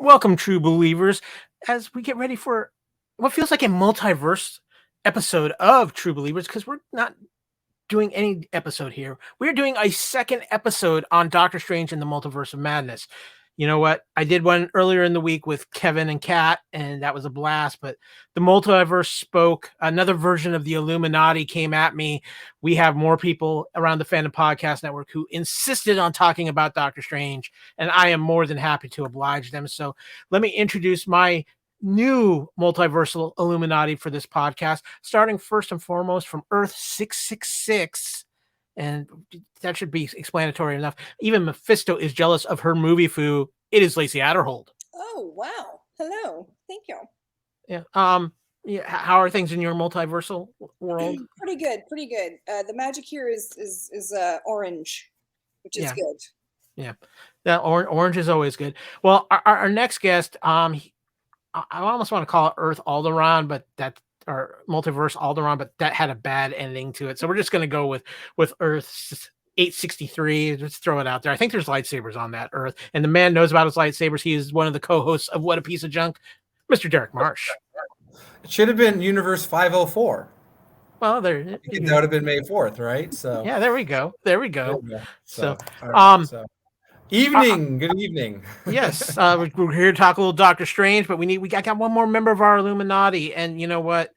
Welcome, true believers, as we get ready for what feels like a multiverse episode of True Believers, because we're not doing any episode here. We're doing a second episode on Doctor Strange and the Multiverse of Madness. You know what? I did one earlier in the week with Kevin and Kat, and that was a blast. But the multiverse spoke. Another version of the Illuminati came at me. We have more people around the Fandom Podcast Network who insisted on talking about Doctor Strange, and I am more than happy to oblige them. So let me introduce my new multiversal Illuminati for this podcast, starting first and foremost from Earth 666. And that should be explanatory enough. Even Mephisto is jealous of her movie foo. It is Lacee Adderhold. Oh, wow. Hello. Thank you. Yeah. Yeah. How are things in your multiversal world? Pretty good. Pretty good. The magic here is orange, which is good. Yeah. That orange is always good. Well, our next guest, I almost want to call it Earth Alderaan, but that or Multiverse Alderaan, but that had a bad ending to it. So we're just going to go with Earth 863. Let's throw it out there. I think there's lightsabers on that Earth, and the man knows about his lightsabers. He is one of the co-hosts of What a Piece of Junk, Mr. Derrick Marsh. It should have been Universe 504. Well, that would have been May 4th, right? So yeah, there we go. There we go. So, evening. Good evening. Yes, we're here to talk a little Doctor Strange, but we got one more member of our Illuminati, and you know what?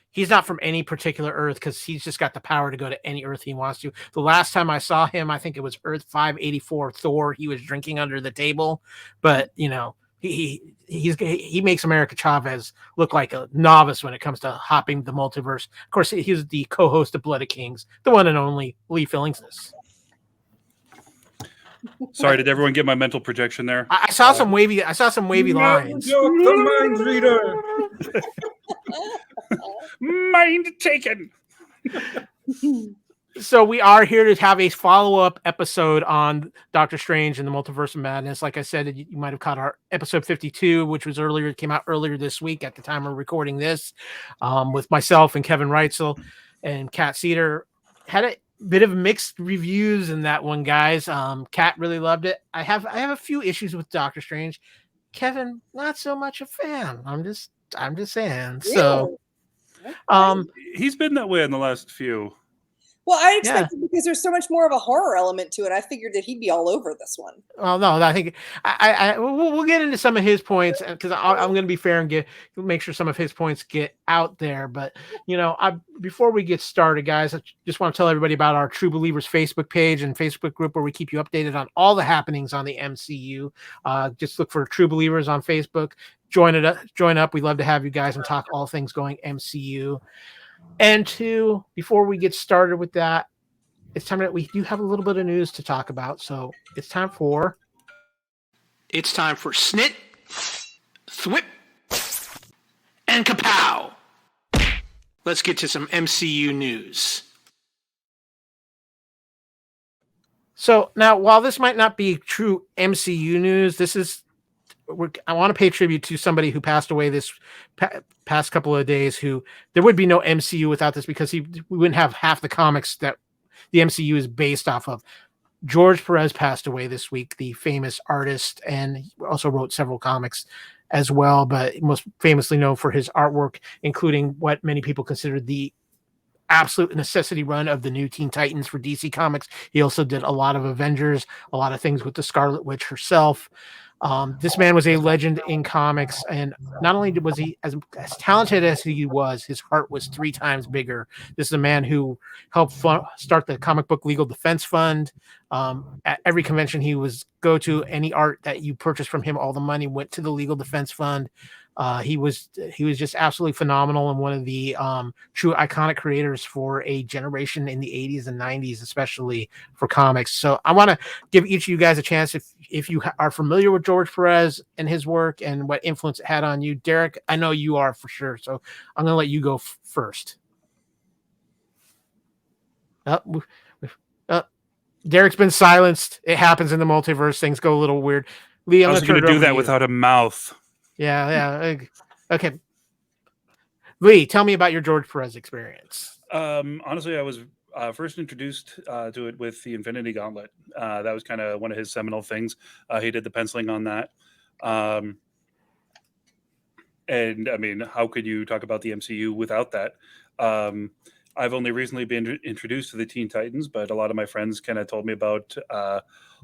He's not from any particular Earth because he's just got the power to go to any Earth he wants to. The last time I saw him, I think it was Earth 584 Thor. He was drinking under the table, but you know he makes America Chavez look like a novice when it comes to hopping the multiverse. Of course, he's the co-host of Blood of Kings, the one and only Lee Fillingsless. Sorry, did everyone get my mental projection there? I saw some wavy lines. The mind reader. Mind taken. So we are here to have a follow-up episode on Doctor Strange and the Multiverse of Madness. Like I said, you might have caught our episode 52, which was came out earlier this week at the time we're recording this, with myself and Kevin Reitzel and Kat Cedar. Had a bit of mixed reviews in that one, guys. Kat really loved it. I have a few issues with Doctor Strange. Kevin, not so much a fan. I'm just saying. So he's been that way in the last few. Well, I expected because there's so much more of a horror element to it. I figured that he'd be all over this one. Well, no, I think we'll get into some of his points because I'm going to be fair and make sure some of his points get out there. But before we get started, guys, I just want to tell everybody about our True Believers Facebook page and Facebook group where we keep you updated on all the happenings on the MCU. Just look for True Believers on Facebook. Join up. We'd love to have you guys and talk all things going MCU. And before we get started with that, it's time that we do have a little bit of news to talk about. So it's time for Snit, Thwip, and Kapow. Let's get to some MCU news. So now, while this might not be true MCU news, I want to pay tribute to somebody who passed away this past couple of days. Who there would be no MCU without this because we wouldn't have half the comics that the MCU is based off of. George Perez passed away this week, the famous artist, and he also wrote several comics as well, but most famously known for his artwork, including what many people consider the absolute necessity run of the New Teen Titans for DC Comics. He also did a lot of Avengers, a lot of things with the Scarlet Witch herself. This man was a legend in comics, and not only was he as talented as he was, his heart was 3 times bigger. This is a man who helped start the Comic Book Legal Defense Fund. At every convention he was go to, any art that you purchased from him, all the money went to the Legal Defense Fund. He was just absolutely phenomenal and one of the true iconic creators for a generation in the 80s and 90s, especially for comics. So I want to give each of you guys a chance if you are familiar with George Perez and his work and what influence it had on you. Derrick, I know you are for sure, so I'm going to let you go first. Derrick's been silenced. It happens in the multiverse. Things go a little weird. Lee, I was going to do that without a mouth. Yeah. Okay. Lee, tell me about your George Perez experience. Honestly, I was first introduced to it with the Infinity Gauntlet. That was kind of one of his seminal things. He did the penciling on that. and I mean, how could you talk about the MCU without that? I've only recently been introduced to the Teen Titans, but a lot of my friends kind of told me about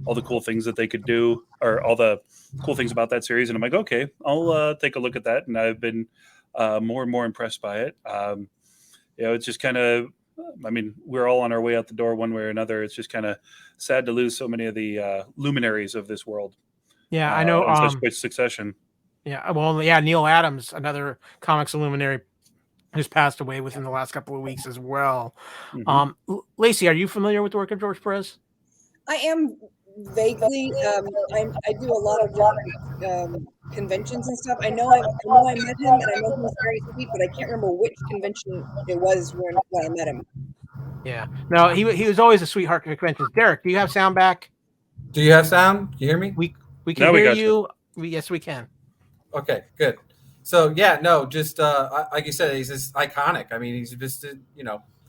all the cool things that they could do, or all the cool things about that series, and I'm like, okay, I'll take a look at that, and I've been more and more impressed by it. It's just kind of, I mean, we're all on our way out the door one way or another. It's just kind of sad to lose so many of the luminaries of this world. Yeah, I know. In such quick succession. Yeah, well, yeah, Neil Adams, another comics luminary, who's passed away within the last couple of weeks as well. Mm-hmm. Lacey, are you familiar with the work of George Perez? I am vaguely. I do a lot of different conventions and stuff. I know I met him, and I know he was very sweet, but I can't remember which convention it was when I met him. Yeah, no, he was always a sweetheart at conventions. Derrick, do you have sound back? Do you have sound? Can you hear me? We can hear you. Yes, we can. Okay, good. So yeah, no, just like you said, he's just iconic. I mean, he's just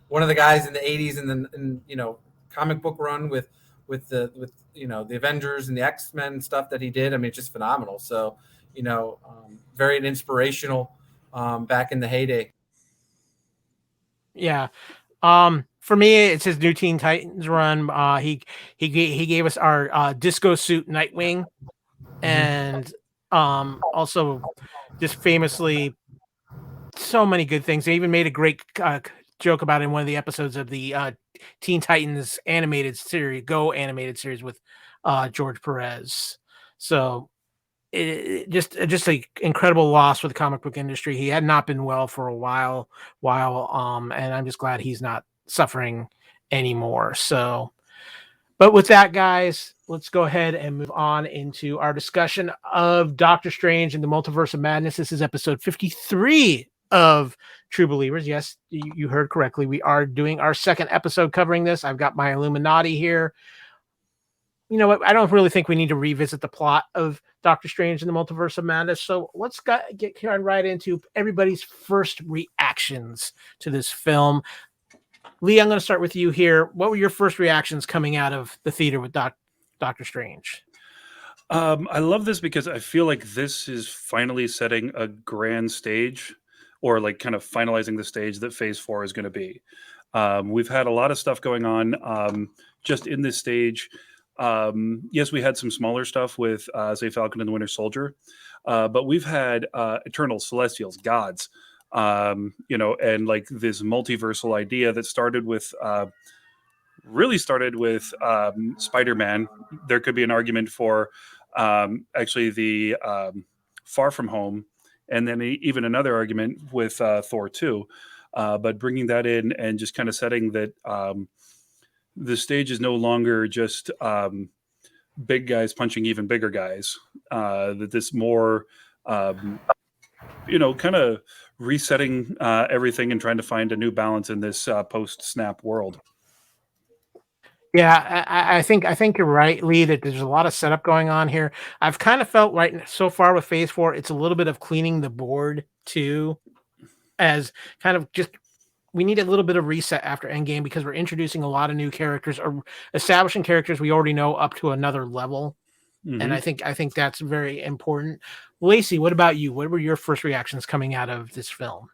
one of the guys in the '80s and comic book run with the Avengers and the X-Men stuff that he did. I mean, it's just phenomenal. So very inspirational back in the heyday. Yeah. For me, it's his New Teen Titans run. He gave us our Disco Suit Nightwing, and also just famously so many good things. They even made a great joke about it in one of the episodes of the Teen Titans animated series with George Perez. So just an incredible loss for the comic book industry. He had not been well for a while, and I'm just glad he's not suffering anymore. So, but with that, guys, let's go ahead and move on into our discussion of Doctor Strange and the Multiverse of Madness. This is episode 53 of True Believers. Yes, you heard correctly. We are doing our second episode covering this. I've got my Illuminati here. You know what? I don't really think we need to revisit the plot of Doctor Strange and the Multiverse of Madness. So let's get right into everybody's first reactions to this film. Lee, I'm going to start with you here. What were your first reactions coming out of the theater with Doctor Strange? I love this because I feel like this is finally setting a grand stage, or like kind of finalizing the stage that Phase 4 is going to be. We've had a lot of stuff going on just in this stage. Yes, we had some smaller stuff with say Falcon and the Winter Soldier, but we've had Eternals, Celestials, Gods, and like this multiversal idea that really started with Spider-Man. There could be an argument for actually the Far From Home, and then even another argument with Thor 2, but bringing that in and just kind of setting that the stage is no longer just big guys punching even bigger guys. That this more, kind of resetting everything and trying to find a new balance in this post-snap world. Yeah, I think you're right, Lee, that there's a lot of setup going on here. I've kind of felt right so far with Phase 4, it's a little bit of cleaning the board too, as kind of just we need a little bit of reset after Endgame because we're introducing a lot of new characters or establishing characters we already know up to another level. Mm-hmm. And I think that's very important. Lacey, what about you? What were your first reactions coming out of this film?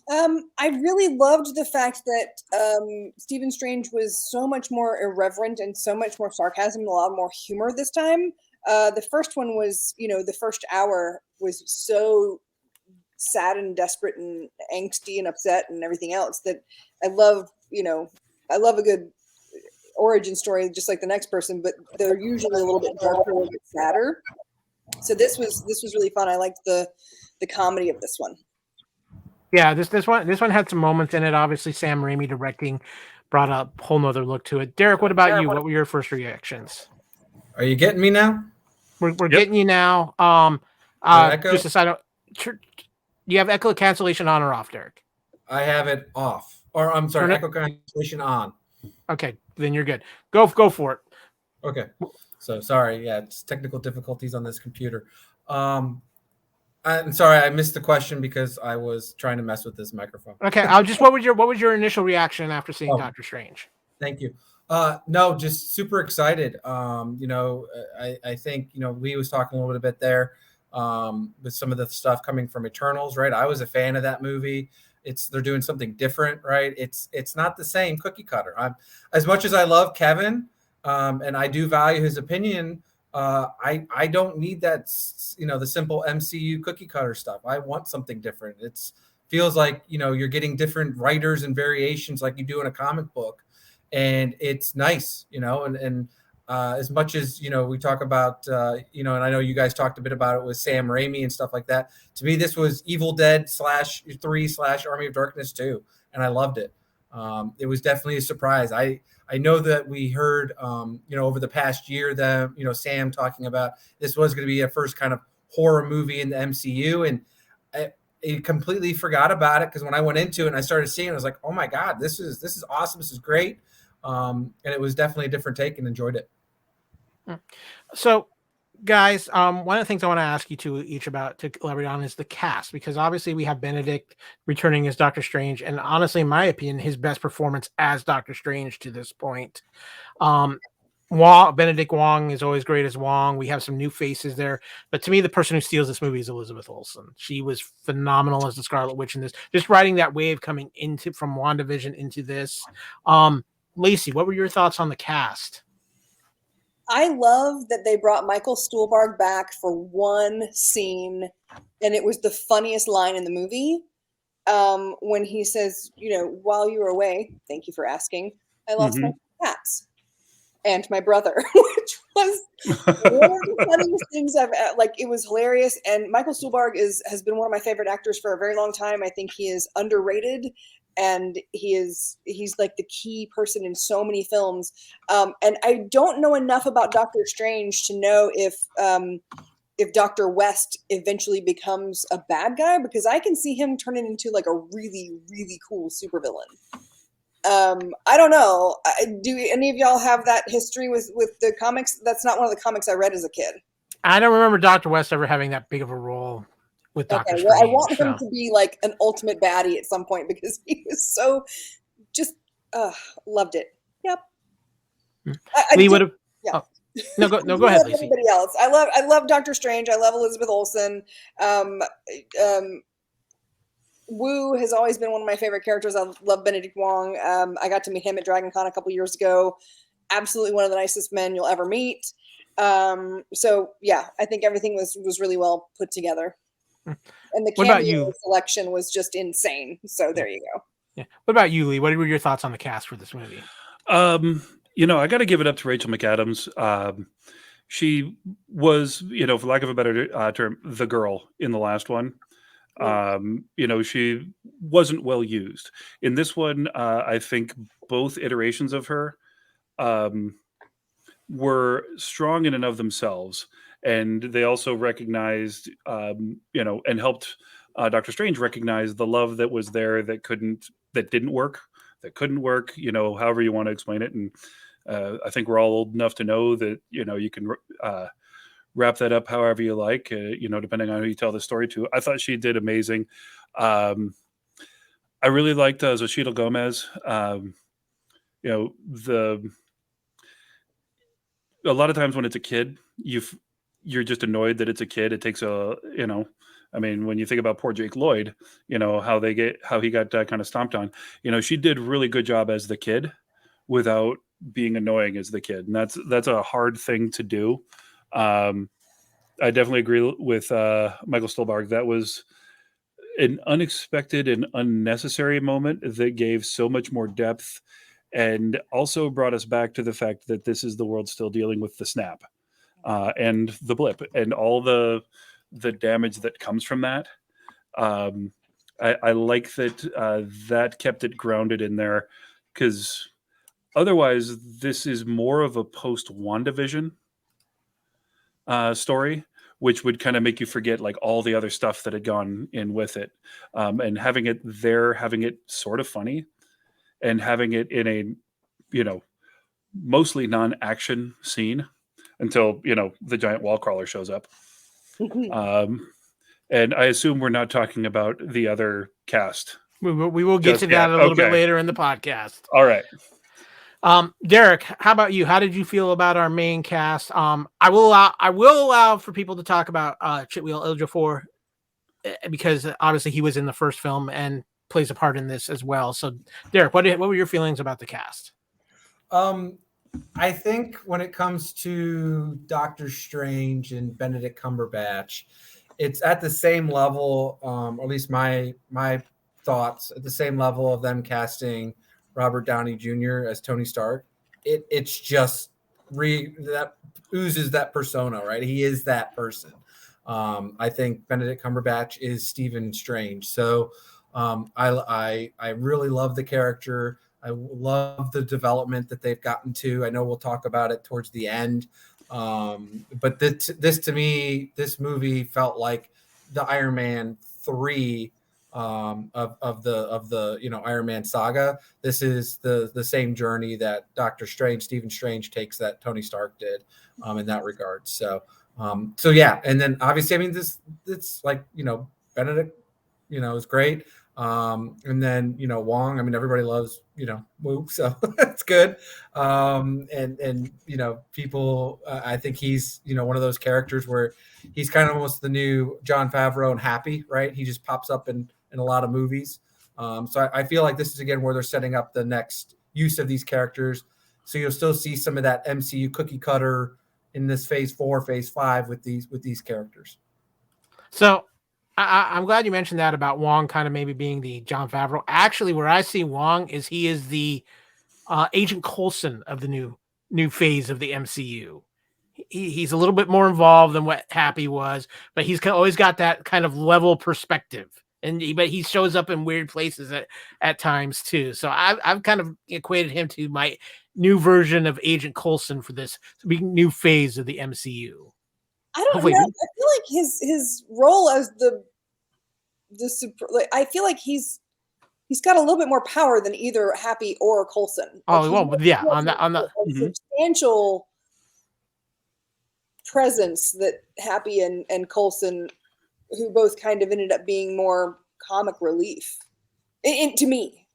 I really loved the fact that Stephen Strange was so much more irreverent and so much more sarcasm and a lot more humor this time. The first one was, the first hour was so sad and desperate and angsty and upset and everything else that I love a good origin story just like the next person, but they're usually a little bit darker, a little bit sadder. So this was really fun. I liked the comedy of this one. Yeah, this one had some moments in it. Obviously, Sam Raimi directing brought a whole nother look to it. Derrick, what about you? What were your first reactions? Are you getting me now? We're getting you now. Just a side note, do you have echo cancellation on or off, Derrick? I have it off. Or I'm sorry, echo cancellation on. Okay, then you're good. Go for it. Okay. So sorry, yeah, it's technical difficulties on this computer. I'm sorry, I missed the question because I was trying to mess with this microphone. Okay, what was your initial reaction after seeing Doctor Strange? Thank you. No, just super excited. I think Lee was talking a little bit there. with some of the stuff coming from Eternals, right? I was a fan of that movie. They're doing something different, right? It's not the same cookie cutter. As much as I love Kevin, and I do value his opinion, I don't need that, the simple MCU cookie cutter stuff. I want something different. It's feels like, you're getting different writers and variations like you do in a comic book, and it's nice, and as much as, we talk about, and I know you guys talked a bit about it with Sam Raimi and stuff like that. To me, this was Evil Dead /3 / Army of Darkness 2, and I loved it. It was definitely a surprise. I know that we heard, over the past year that, Sam talking about this was going to be a first kind of horror movie in the MCU, and I completely forgot about it because when I went into it and I started seeing it, I was like, oh my God, this is awesome. This is great. And it was definitely a different take, and enjoyed it. So, guys, one of the things I want to ask you two each about to elaborate on is the cast, because obviously we have Benedict returning as Doctor Strange, and honestly, in my opinion, his best performance as Doctor Strange to this point. Benedict Wong is always great as Wong. We have some new faces there, but to me, the person who steals this movie is Elizabeth Olsen. She was phenomenal as the Scarlet Witch in this, just riding that wave coming from WandaVision into this. Lacey, what were your thoughts on the cast? I love that they brought Michael Stuhlbarg back for one scene, and it was the funniest line in the movie. When he says, while you were away, thank you for asking, I lost my cats and my brother, which was one of the funniest things it was hilarious. And Michael Stuhlbarg has been one of my favorite actors for a very long time. I think he is underrated, and he's like the key person in so many films. And I don't know enough about Doctor Strange to know if Dr. West eventually becomes a bad guy, because I can see him turning into like a really, really cool supervillain. I don't know. Do any of y'all have that history with the comics? That's not one of the comics I read as a kid. I don't remember Dr. West ever having that big of a role with Doctor Strange. I want him to be like an ultimate baddie at some point, because he was so just loved it. Yep. Lee would have. Yeah. Oh. No, go ahead, Lacey. Everybody else. I love Doctor Strange. I love Elizabeth Olsen. Wu has always been one of my favorite characters. I love Benedict Wong. I got to meet him at Dragon Con a couple years ago. Absolutely one of the nicest men you'll ever meet. So yeah, I think everything was really well put together. And the cameo selection was just insane. So there you go. Yeah. What about you, Lee? What were your thoughts on the cast for this movie? I got to give it up to Rachel McAdams. She was, for lack of a better term, the girl in the last one. She wasn't well used. In this one, I think both iterations of her were strong in and of themselves. And they also recognized, and helped Doctor Strange recognize the love that was there that couldn't work, however you want to explain it. And I think we're all old enough to know that, you can wrap that up however you like, depending on who you tell the story to. I thought she did amazing. I really liked Xochitl Gomez. A lot of times when it's a kid, you're just annoyed that it's a kid. It takes when you think about poor Jake Lloyd, how he got kind of stomped on, she did a really good job as the kid without being annoying as the kid. And that's a hard thing to do. I definitely agree with Michael Stuhlbarg. That was an unexpected and unnecessary moment that gave so much more depth, and also brought us back to the fact that this is the world still dealing with the snap and the blip and all the damage that comes from that. I like that that kept it grounded in there, because otherwise this is more of a post-WandaVision story, which would kind of make you forget like all the other stuff that had gone in with it. And having it there, having it sort of funny, and having it in a, mostly non-action scene until, the giant wall crawler shows up. And I assume we're not talking about the other cast. We will get to that a little bit later in the podcast. All right. Derrick, how about you? How did you feel about our main cast? I will allow for people to talk about Chitwell Ejiofor because obviously he was in the first film and plays a part in this as well. So, Derrick, what were your feelings about the cast? I think when it comes to Doctor Strange and Benedict Cumberbatch, it's at the same level, or at least my thoughts, at the same level of them casting Robert Downey Jr. as Tony Stark. It's just that oozes that persona, right? He is that person. I think Benedict Cumberbatch is Stephen Strange. So I really love the character. I love the development that they've gotten to. I know we'll talk about it towards the end. But this to me, this movie felt like the Iron Man 3 of the Iron Man saga. This is the same journey that Stephen Strange takes that Tony Stark did in that regard. So yeah, and then obviously, I mean, it's like, Benedict, is great. And then, Wong, I mean, everybody loves, Wu, so that's good. And people, I think he's, one of those characters where he's kind of almost the new Jon Favreau and Happy, right? He just pops up in a lot of movies. So I feel like this is, again, where they're setting up the next use of these characters. So you'll still see some of that MCU cookie cutter in this phase 4, phase 5 with these characters. So I'm glad you mentioned that about Wong kind of maybe being the Jon Favreau. Actually, where I see Wong is he is the Agent Coulson of the new phase of the MCU. He's a little bit more involved than what Happy was, but he's always got that kind of level perspective. But he shows up in weird places at times too. So I've kind of equated him to my new version of Agent Coulson for this new phase of the MCU. I don't know. I feel like his role as the super, like, I feel like he's got a little bit more power than either Happy or Coulson. Oh, well, yeah, on the substantial presence that Happy and Coulson, who both kind of ended up being more comic relief, to me.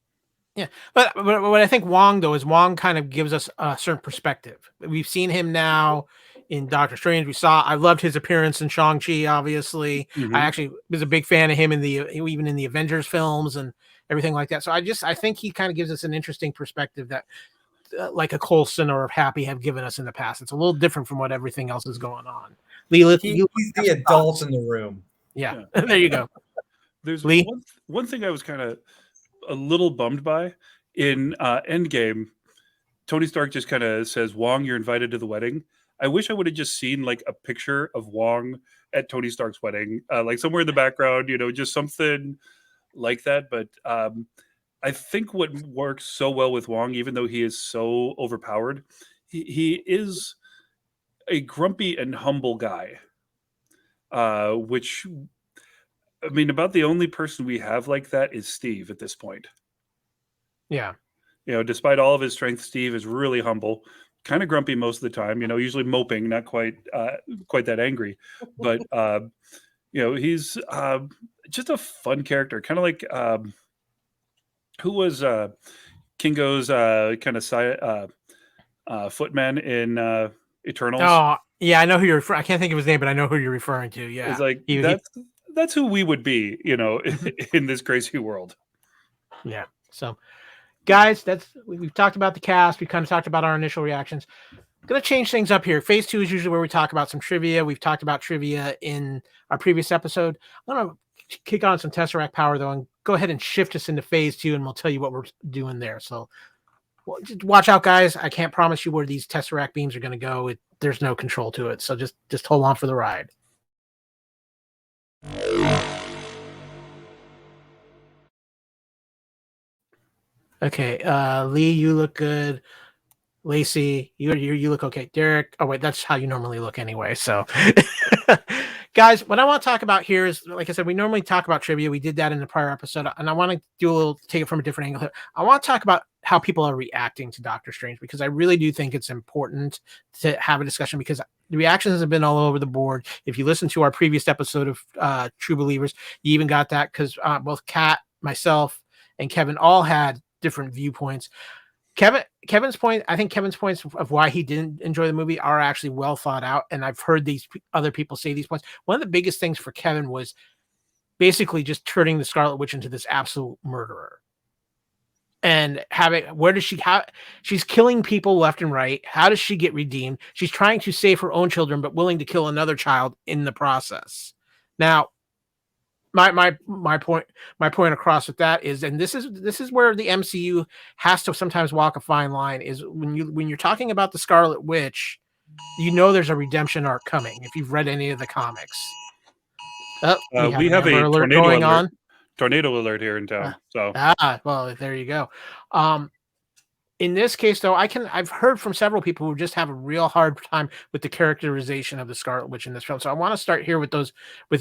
Yeah, but what I think Wong though is Wong kind of gives us a certain perspective. We've seen him now in Doctor Strange. I loved his appearance in Shang-Chi. Obviously, I actually was a big fan of him even in the Avengers films and everything like that. So I think he kind of gives us an interesting perspective that like a Coulson or Happy have given us in the past. It's a little different from what everything else is going on. Lee, he's the adult in the room. Yeah. There you go. There's Lee? one thing I was kind of a little bummed by in Endgame. Tony Stark just kind of says, "Wong, you're invited to the wedding." I wish I would have just seen like a picture of Wong at Tony Stark's wedding, like somewhere in the background, just something like that. But I think what works so well with Wong, even though he is so overpowered, he is a grumpy and humble guy, which, I mean, about the only person we have like that is Steve at this point. Yeah. Despite all of his strength, Steve is really humble, kind of grumpy most of the time, usually moping, not quite that angry. But, he's just a fun character, kind of like who was Kingo's kind of footman in Eternals. Oh, yeah, I know who you're referring. I can't think of his name, but I know who you're referring to. Yeah. It's like that's who we would be, in this crazy world. Yeah. So, guys, we've talked about the cast. We kind of talked about our initial reactions. I'm going to change things up here. Phase 2 is usually where we talk about some trivia. We've talked about trivia in our previous episode. I'm going to kick on some Tesseract power, though, and go ahead and shift us into Phase 2, and we'll tell you what we're doing there. So, just watch out, guys. I can't promise you where these Tesseract beams are going to go. There's no control to it. So, just hold on for the ride. Okay, Lee, you look good. Lacee, you look okay. Derrick, oh wait, that's how you normally look anyway. So, guys, what I want to talk about here is, like I said, we normally talk about trivia. We did that in the prior episode, and I want to take it from a different angle here. I want to talk about how people are reacting to Doctor Strange, because I really do think it's important to have a discussion, because the reactions have been all over the board. If you listen to our previous episode of True Believers, you even got that, because both Kat, myself, and Kevin all had different viewpoints. Kevin's point, I think Kevin's points of why he didn't enjoy the movie are actually well thought out, and I've heard these other people say these points. One of the biggest things for Kevin was basically just turning the Scarlet Witch into this absolute murderer. And she's killing people left and right. How does she get redeemed? She's trying to save her own children, but willing to kill another child in the process. Now, my point across with that is, and this is where the MCU has to sometimes walk a fine line, is when you're talking about the Scarlet Witch, there's a redemption arc coming if you've read any of the comics. We have a alert going on. Tornado alert here in town. Well, there you go. In this case, though, I've heard from several people who just have a real hard time with the characterization of the Scarlet Witch in this film. So I want to start here with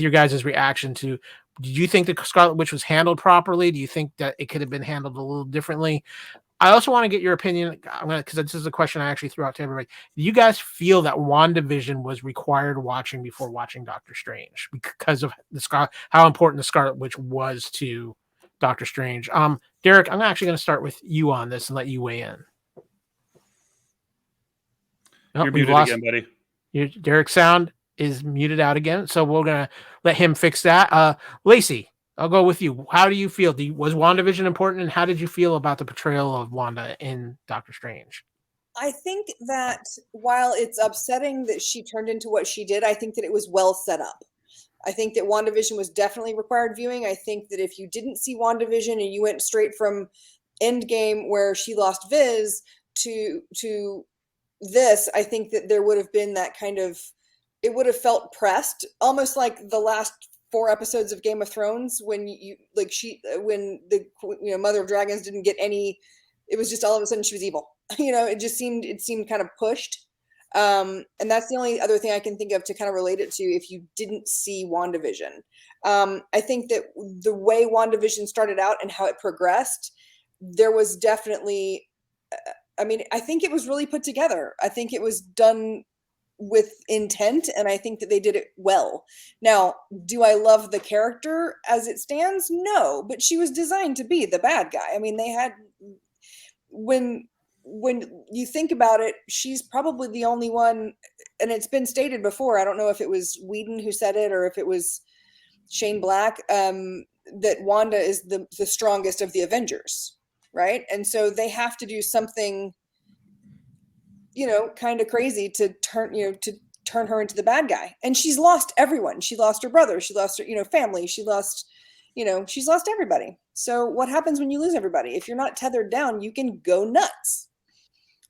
your guys' reaction to, did you think the Scarlet Witch was handled properly? Do you think that it could have been handled a little differently? I also want to get your opinion, because this is a question I actually threw out to everybody. Do you guys feel that WandaVision was required watching before watching Doctor Strange because of how important the Scarlet Witch was to Doctor Strange? Derrick, I'm actually going to start with you on this and let you weigh in. You're muted again, buddy. Derrick's sound is muted out again, so we're going to let him fix that. Lacey, I'll go with you. How do you feel? Was WandaVision important, and how did you feel about the portrayal of Wanda in Doctor Strange? I think that while it's upsetting that she turned into what she did, I think that it was well set up. I think that WandaVision was definitely required viewing. I think that if you didn't see WandaVision and you went straight from Endgame, where she lost Viz, to this, I think that there would have been that kind of, it would have felt pressed, almost like the last 4 episodes of Game of Thrones, when when the Mother of Dragons didn't get any, it was just all of a sudden she was evil. It seemed kind of pushed. And that's the only other thing I can think of to kind of relate it to if you didn't see WandaVision. I think that the way WandaVision started out and how it progressed, there was definitely, I think it was really put together. I think it was done with intent, and I think that they did it well. Now, do I love the character as it stands? No, but she was designed to be the bad guy. They had, when you think about it, she's probably the only one, and it's been stated before, I don't know if it was Whedon who said it or if it was Shane Black, that Wanda is the strongest of the Avengers, right? And so they have to do something kind of crazy to turn her into the bad guy. And she's lost everyone. She lost her brother. She lost her, family. She lost, she's lost everybody. So what happens when you lose everybody? If you're not tethered down, you can go nuts.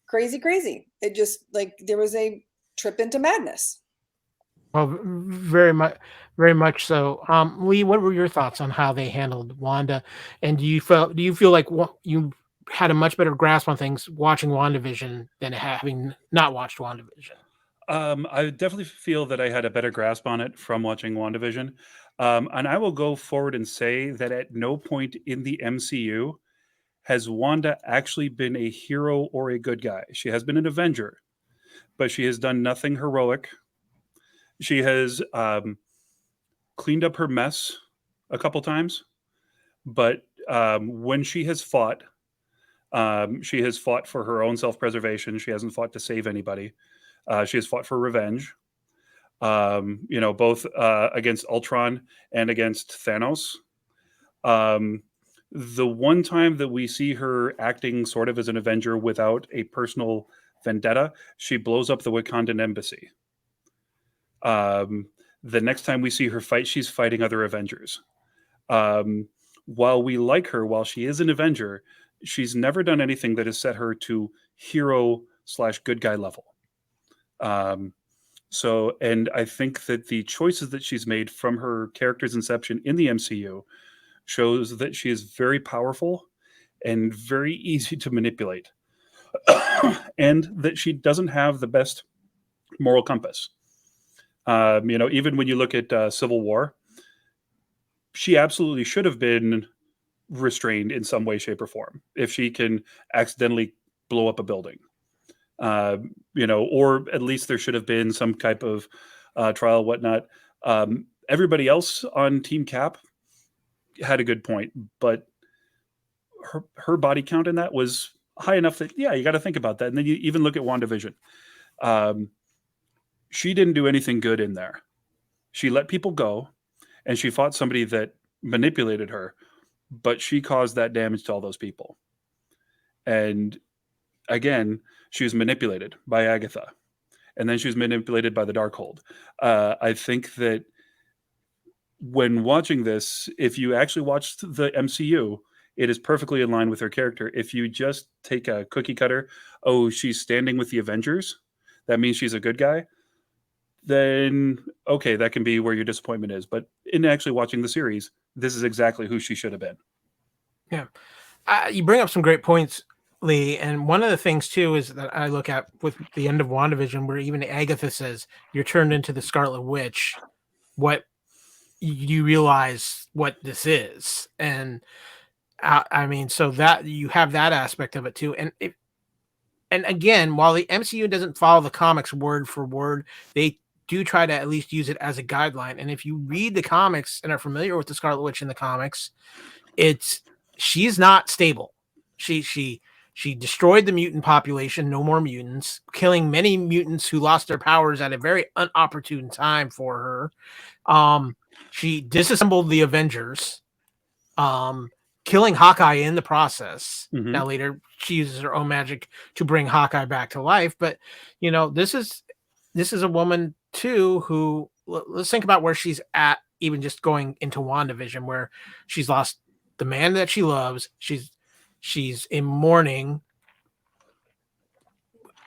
Crazy. It just, there was a trip into madness. Well, very much so. Lee, what were your thoughts on how they handled Wanda? And do you feel like you had a much better grasp on things watching WandaVision than having not watched WandaVision? I definitely feel that I had a better grasp on it from watching WandaVision. And I will go forward and say that at no point in the MCU has Wanda actually been a hero or a good guy. She has been an Avenger, but she has done nothing heroic. She has cleaned up her mess a couple times, but when she has fought for her own self-preservation. She hasn't fought to save anybody. She has fought for revenge, both against Ultron and against Thanos. The one time that we see her acting sort of as an Avenger without a personal vendetta, she blows up the Wakandan embassy. The next time we see her fight, she's fighting other Avengers. While we like her, while she is an Avenger, she's never done anything that has set her to hero/good guy level. And I think that the choices that she's made from her character's inception in the MCU shows that she is very powerful and very easy to manipulate. And that she doesn't have the best moral compass. Even when you look at Civil War, she absolutely should have been restrained in some way, shape, or form if she can accidentally blow up a building. Or at least there should have been some type of trial, whatnot. Everybody else on Team Cap had a good point, but her body count in that was high enough that, yeah, you got to think about that. And then you even look at WandaVision. She didn't do anything good in there. She let people go, and she fought somebody that manipulated her, but she caused that damage to all those people. And again, she was manipulated by Agatha, and then she was manipulated by the Darkhold. I think that when watching this, if you actually watched the MCU, it is perfectly in line with her character. If you just take a cookie cutter, oh, she's standing with the Avengers, that means she's a good guy, then okay, that can be where your disappointment is. But in actually watching the series, this is exactly who she should have been. Yeah. You bring up some great points, Lee. And one of the things, too, is that I look at with the end of WandaVision, where even Agatha says, you're turned into the Scarlet Witch. What you realize what this is. And I mean, so that you have that aspect of it, too. And again, while the MCU doesn't follow the comics word for word, they do try to at least use it as a guideline. And if you read the comics and are familiar with the Scarlet Witch in the comics, she's not stable. She destroyed the mutant population, no more mutants, killing many mutants who lost their powers at a very inopportune time for her. She disassembled the Avengers, killing Hawkeye in the process. Mhm. Now later she uses her own magic to bring Hawkeye back to life. But this is a woman too who, let's think about where she's at, even just going into WandaVision, where she's lost the man that she loves. She's in mourning.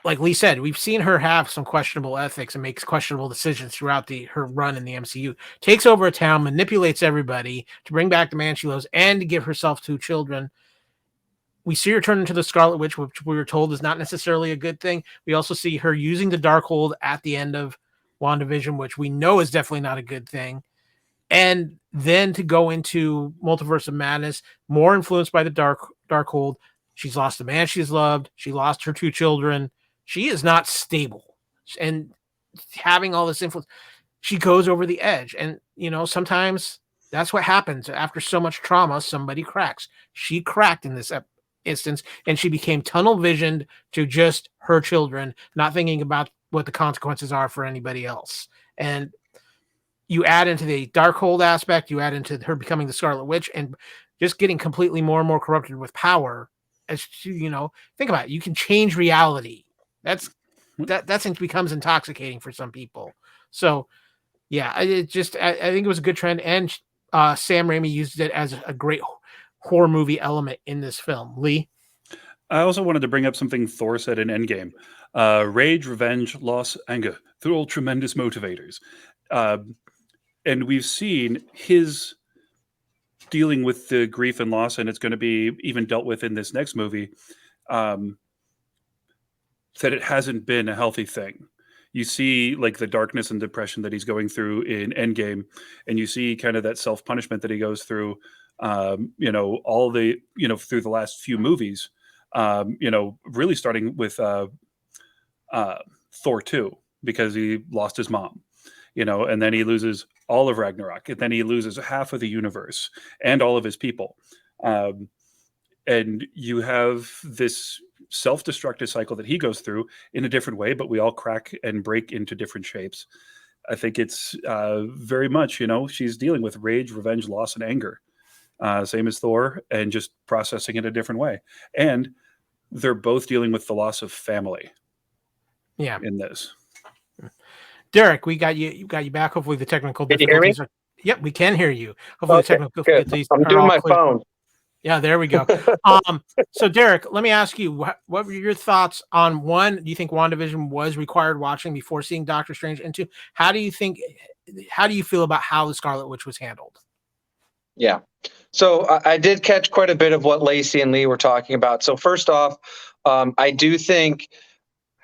Like Lee said, we've seen her have some questionable ethics and makes questionable decisions throughout her run in the MCU. Takes over a town, manipulates everybody to bring back the man she loves and to give herself 2 children. We see her turn into the Scarlet Witch, which we were told is not necessarily a good thing. We also see her using the Darkhold at the end of WandaVision, which we know is definitely not a good thing. And then to go into Multiverse of Madness, more influenced by the Darkhold. She's lost the man she's loved. She lost her 2 children. She is not stable. And having all this influence, she goes over the edge. And, sometimes that's what happens. After so much trauma, somebody cracks. She cracked in this instance, and she became tunnel visioned to just her children, not thinking about what the consequences are for anybody else. And you add into the Darkhold aspect, you add into her becoming the Scarlet Witch and just getting completely more and more corrupted with power. As think about it, you can change reality. That becomes intoxicating for some people. So yeah, I think it was a good trend, and Sam Raimi used it as a great horror movie element in this film. Lee? I also wanted to bring up something Thor said in Endgame. Rage, revenge, loss, anger. They're all tremendous motivators. And we've seen his dealing with the grief and loss, and it's going to be even dealt with in this next movie, that it hasn't been a healthy thing. You see like the darkness and depression that he's going through in Endgame, and you see kind of that self-punishment that he goes through, all the, through the last few movies, really starting with Thor 2, because he lost his mom, and then he loses all of Ragnarok, and then he loses half of the universe and all of his people. And you have this self-destructive cycle that he goes through in a different way, but we all crack and break into different shapes. I think it's very much, she's dealing with rage, revenge, loss, and anger. Same as Thor, and just processing it a different way. And they're both dealing with the loss of family. Yeah. In this. Derrick, we got you back. Hopefully the technical difficulties. Yep, we can hear you. Hopefully the technical difficulties. I'm doing my phone. Yeah, there we go. So Derrick, let me ask you, what were your thoughts on, one, do you think WandaVision was required watching before seeing Doctor Strange? And 2, how do you feel about how the Scarlet Witch was handled? Yeah. So I did catch quite a bit of what Lacee and Lee were talking about. So first off, I do think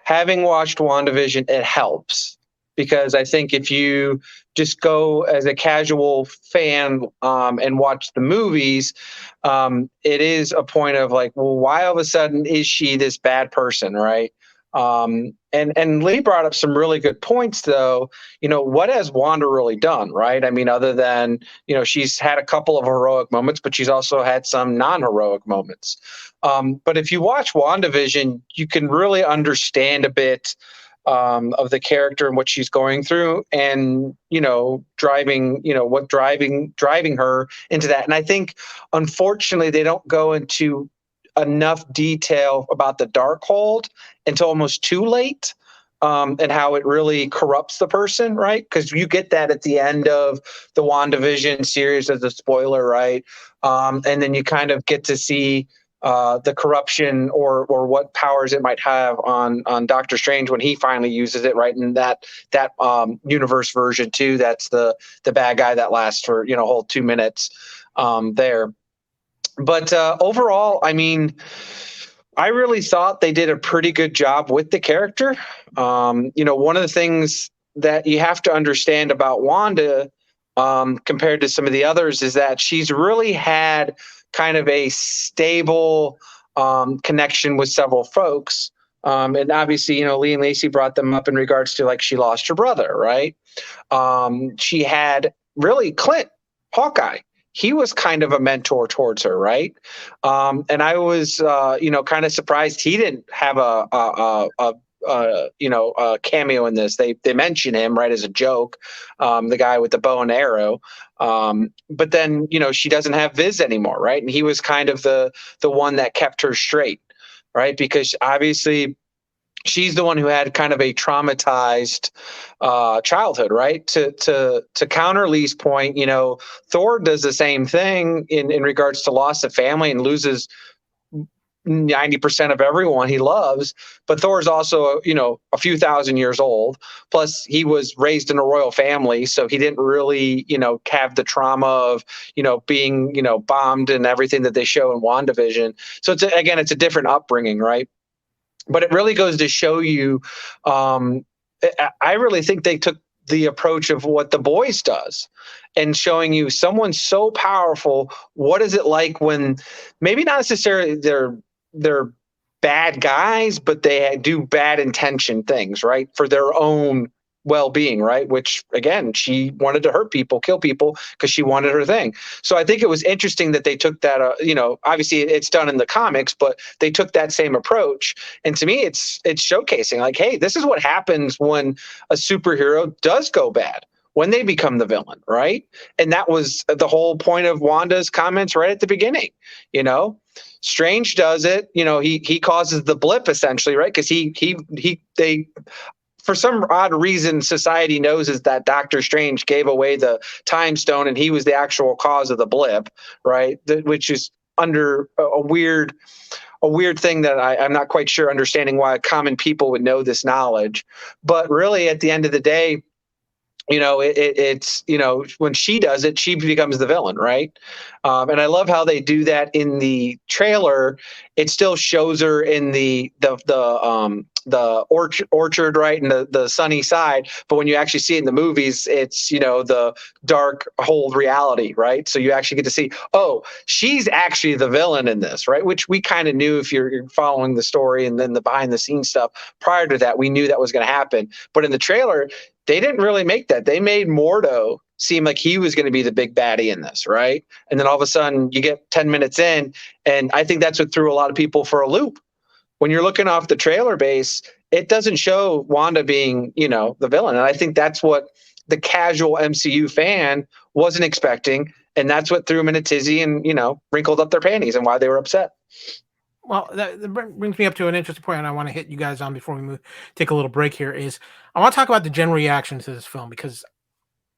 having watched WandaVision, it helps. Because I think if you just go as a casual fan and watch the movies, it is a point of like, well, why all of a sudden is she this bad person, right? And Lee brought up some really good points, though. What has Wanda really done, right? I mean, other than, she's had a couple of heroic moments, but she's also had some non-heroic moments. But if you watch WandaVision, you can really understand a bit of the character and what she's going through, and driving her into that. And I think, unfortunately, they don't go into enough detail about the Darkhold until almost too late, and how it really corrupts the person, right? Because you get that at the end of the WandaVision series as a spoiler, right? And then you kind of get to see the corruption or what powers it might have on Doctor Strange when he finally uses it, right? And that universe version too, that's the bad guy that lasts for a whole 2 minutes there. But overall, I mean, I really thought they did a pretty good job with the character. One of the things that you have to understand about Wanda, compared to some of the others, is that she's really had kind of a stable connection with several folks. And obviously, Lee and Lacee brought them up in regards to, like, she lost her brother, right? She had really Clint, Hawkeye. He was kind of a mentor towards her, right? And I was, kind of surprised he didn't have a cameo in this. They mention him, right, as a joke, the guy with the bow and arrow. But then, she doesn't have Viz anymore, right? And he was kind of the one that kept her straight, right? Because obviously she's the one who had kind of a traumatized childhood, right? To counter Lee's point, Thor does the same thing in regards to loss of family and loses 90% of everyone he loves. But Thor is also, a few thousand years old. Plus, he was raised in a royal family, so he didn't really, have the trauma of, being, bombed and everything that they show in WandaVision. So it's a different upbringing, right? But it really goes to show you, I really think they took the approach of what The Boys does, and showing you someone so powerful. What is it like when maybe not necessarily they're bad guys, but they do bad intention things, right? For their own well-being, right? Which, again, she wanted to hurt people, kill people, because she wanted her thing. So I think it was interesting that they took that, obviously it's done in the comics, but they took that same approach. And to me, it's showcasing, like, hey, this is what happens when a superhero does go bad, when they become the villain, right? And that was the whole point of Wanda's comments right at the beginning. Strange does it, he causes the blip, essentially, right? Because they for some odd reason, society knows is that Doctor Strange gave away the time stone and he was the actual cause of the blip, right? Which is under a weird thing that I'm not quite sure understanding why common people would know this knowledge. But really, at the end of the day, it's when she does it, she becomes the villain, right? And I love how they do that in the trailer. It still shows her in the orchard, right, and the sunny side. But when you actually see it in the movies, it's the dark whole reality, right? So you actually get to see, oh, she's actually the villain in this, right? Which we kind of knew if you're following the story and then the behind the scenes stuff prior to that, we knew that was going to happen. But in the trailer, they didn't really make that. They made Mordo seem like he was going to be the big baddie in this, right? And then all of a sudden you get 10 minutes in, and I think that's what threw a lot of people for a loop. When you're looking off the trailer base, it doesn't show Wanda being, the villain. And I think that's what the casual MCU fan wasn't expecting. And that's what threw them in a tizzy and, wrinkled up their panties and why they were upset. Well, that brings me up to an interesting point, and I want to hit you guys on before we take a little break here, is I want to talk about the general reaction to this film, because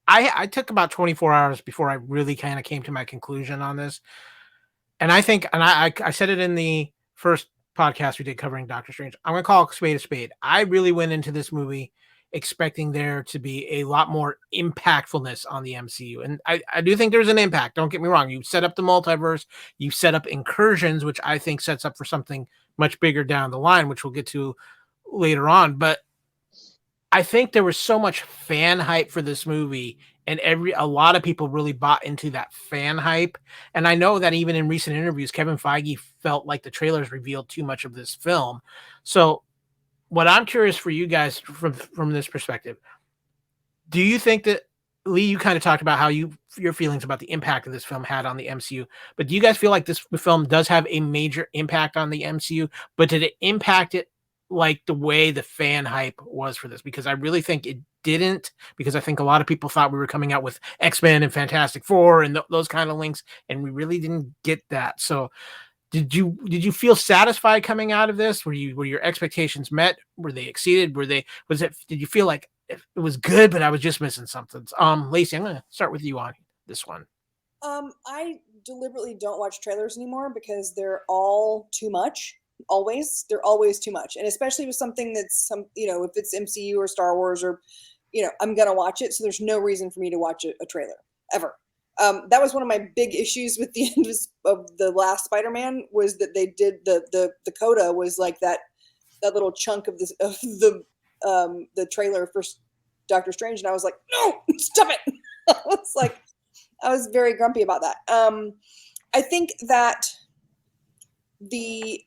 I took about 24 hours before I really kind of came to my conclusion on this. And I think, and I said it in the first podcast we did covering Doctor Strange, I'm going to call a spade. I really went into this movie expecting there to be a lot more impactfulness on the MCU. And I do think there's an impact. Don't get me wrong. You set up the multiverse, you set up incursions, which I think sets up for something much bigger down the line, which we'll get to later on. But I think there was so much fan hype for this movie, and a lot of people really bought into that fan hype. And I know that even in recent interviews, Kevin Feige felt like the trailers revealed too much of this film. So what I'm curious for you guys from this perspective, do you think that, Lee, you kind of talked about how your feelings about the impact of this film had on the MCU, but do you guys feel like this film does have a major impact on the MCU, but did it impact it like the way the fan hype was for this? Because I really think it didn't, because I think a lot of people thought we were coming out with X-Men and Fantastic Four and those kind of links, and we really didn't get that. So did you feel satisfied coming out of this? Were your expectations met? Were they exceeded? Did you feel like it was good, but I was just missing something? Lacee, I'm gonna start with you on this one. I deliberately don't watch trailers anymore because they're all too much. They're always too much, and especially with something that's if it's MCU or Star Wars or I'm gonna watch it. So there's no reason for me to watch a trailer ever. That was one of my big issues with the end of the last Spider-Man, was that they did the coda was like that little chunk of the trailer for Doctor Strange, and I was like, no, stop it. I was very grumpy about that. I think that the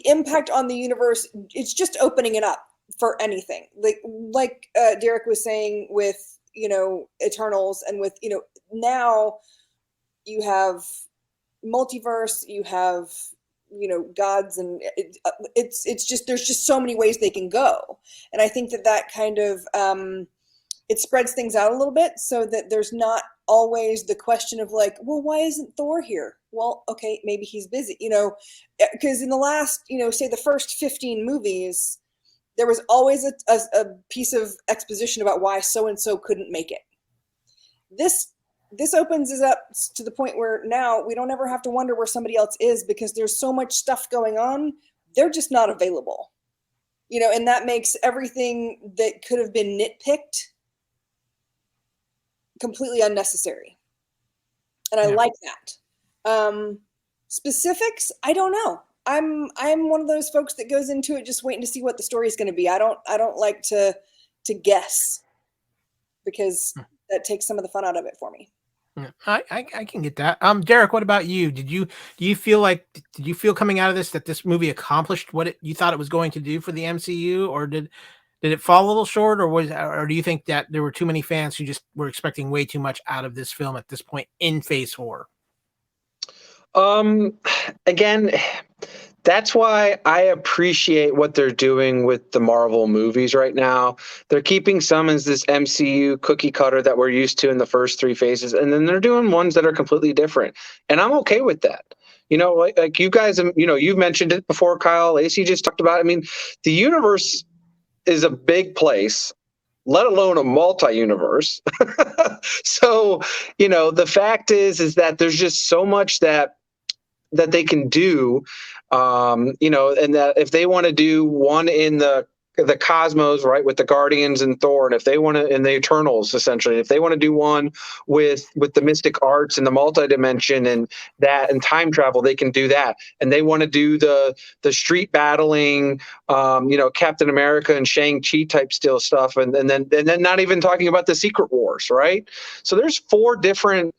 impact on the universe, it's just opening it up for anything. Like Derrick was saying with Eternals, and with now you have multiverse, you have gods, and it's just, there's just so many ways they can go, and I think that kind of it spreads things out a little bit, so that there's not always the question of like, well, why isn't Thor here? Well, okay, maybe he's busy, because in the last say the first 15 movies, there was always a piece of exposition about why so-and-so couldn't make it. This opens us up to the point where now we don't ever have to wonder where somebody else is, because there's so much stuff going on. They're just not available, and that makes everything that could have been nitpicked completely unnecessary. And I like that. Specifics, I don't know. I'm one of those folks that goes into it just waiting to see what the story is going to be. I don't like to guess, because that takes some of the fun out of it for me. I can get that. Derrick, what about you? Did you feel coming out of this that this movie accomplished what you thought it was going to do for the MCU, or did it fall a little short, or do you think that there were too many fans who just were expecting way too much out of this film at this point in Phase 4? Again, that's why I appreciate what they're doing with the Marvel movies right now. They're keeping some as this MCU cookie cutter that we're used to in the first 3 phases, and then they're doing ones that are completely different. And I'm okay with that. Like you guys, you've mentioned it before, Kyle. Lacee just talked about it. I mean, the universe is a big place, let alone a multi-universe. So, the fact is that there's just so much that they can do, and that if they want to do one in the cosmos, right, with the Guardians and Thor, and if they want to, in the Eternals, essentially, if they want to do one with the mystic arts and the multi-dimension and time travel, they can do that. And they want to do the street battling, Captain America and Shang-Chi type still stuff, and then not even talking about the Secret Wars, right? So there's 4 different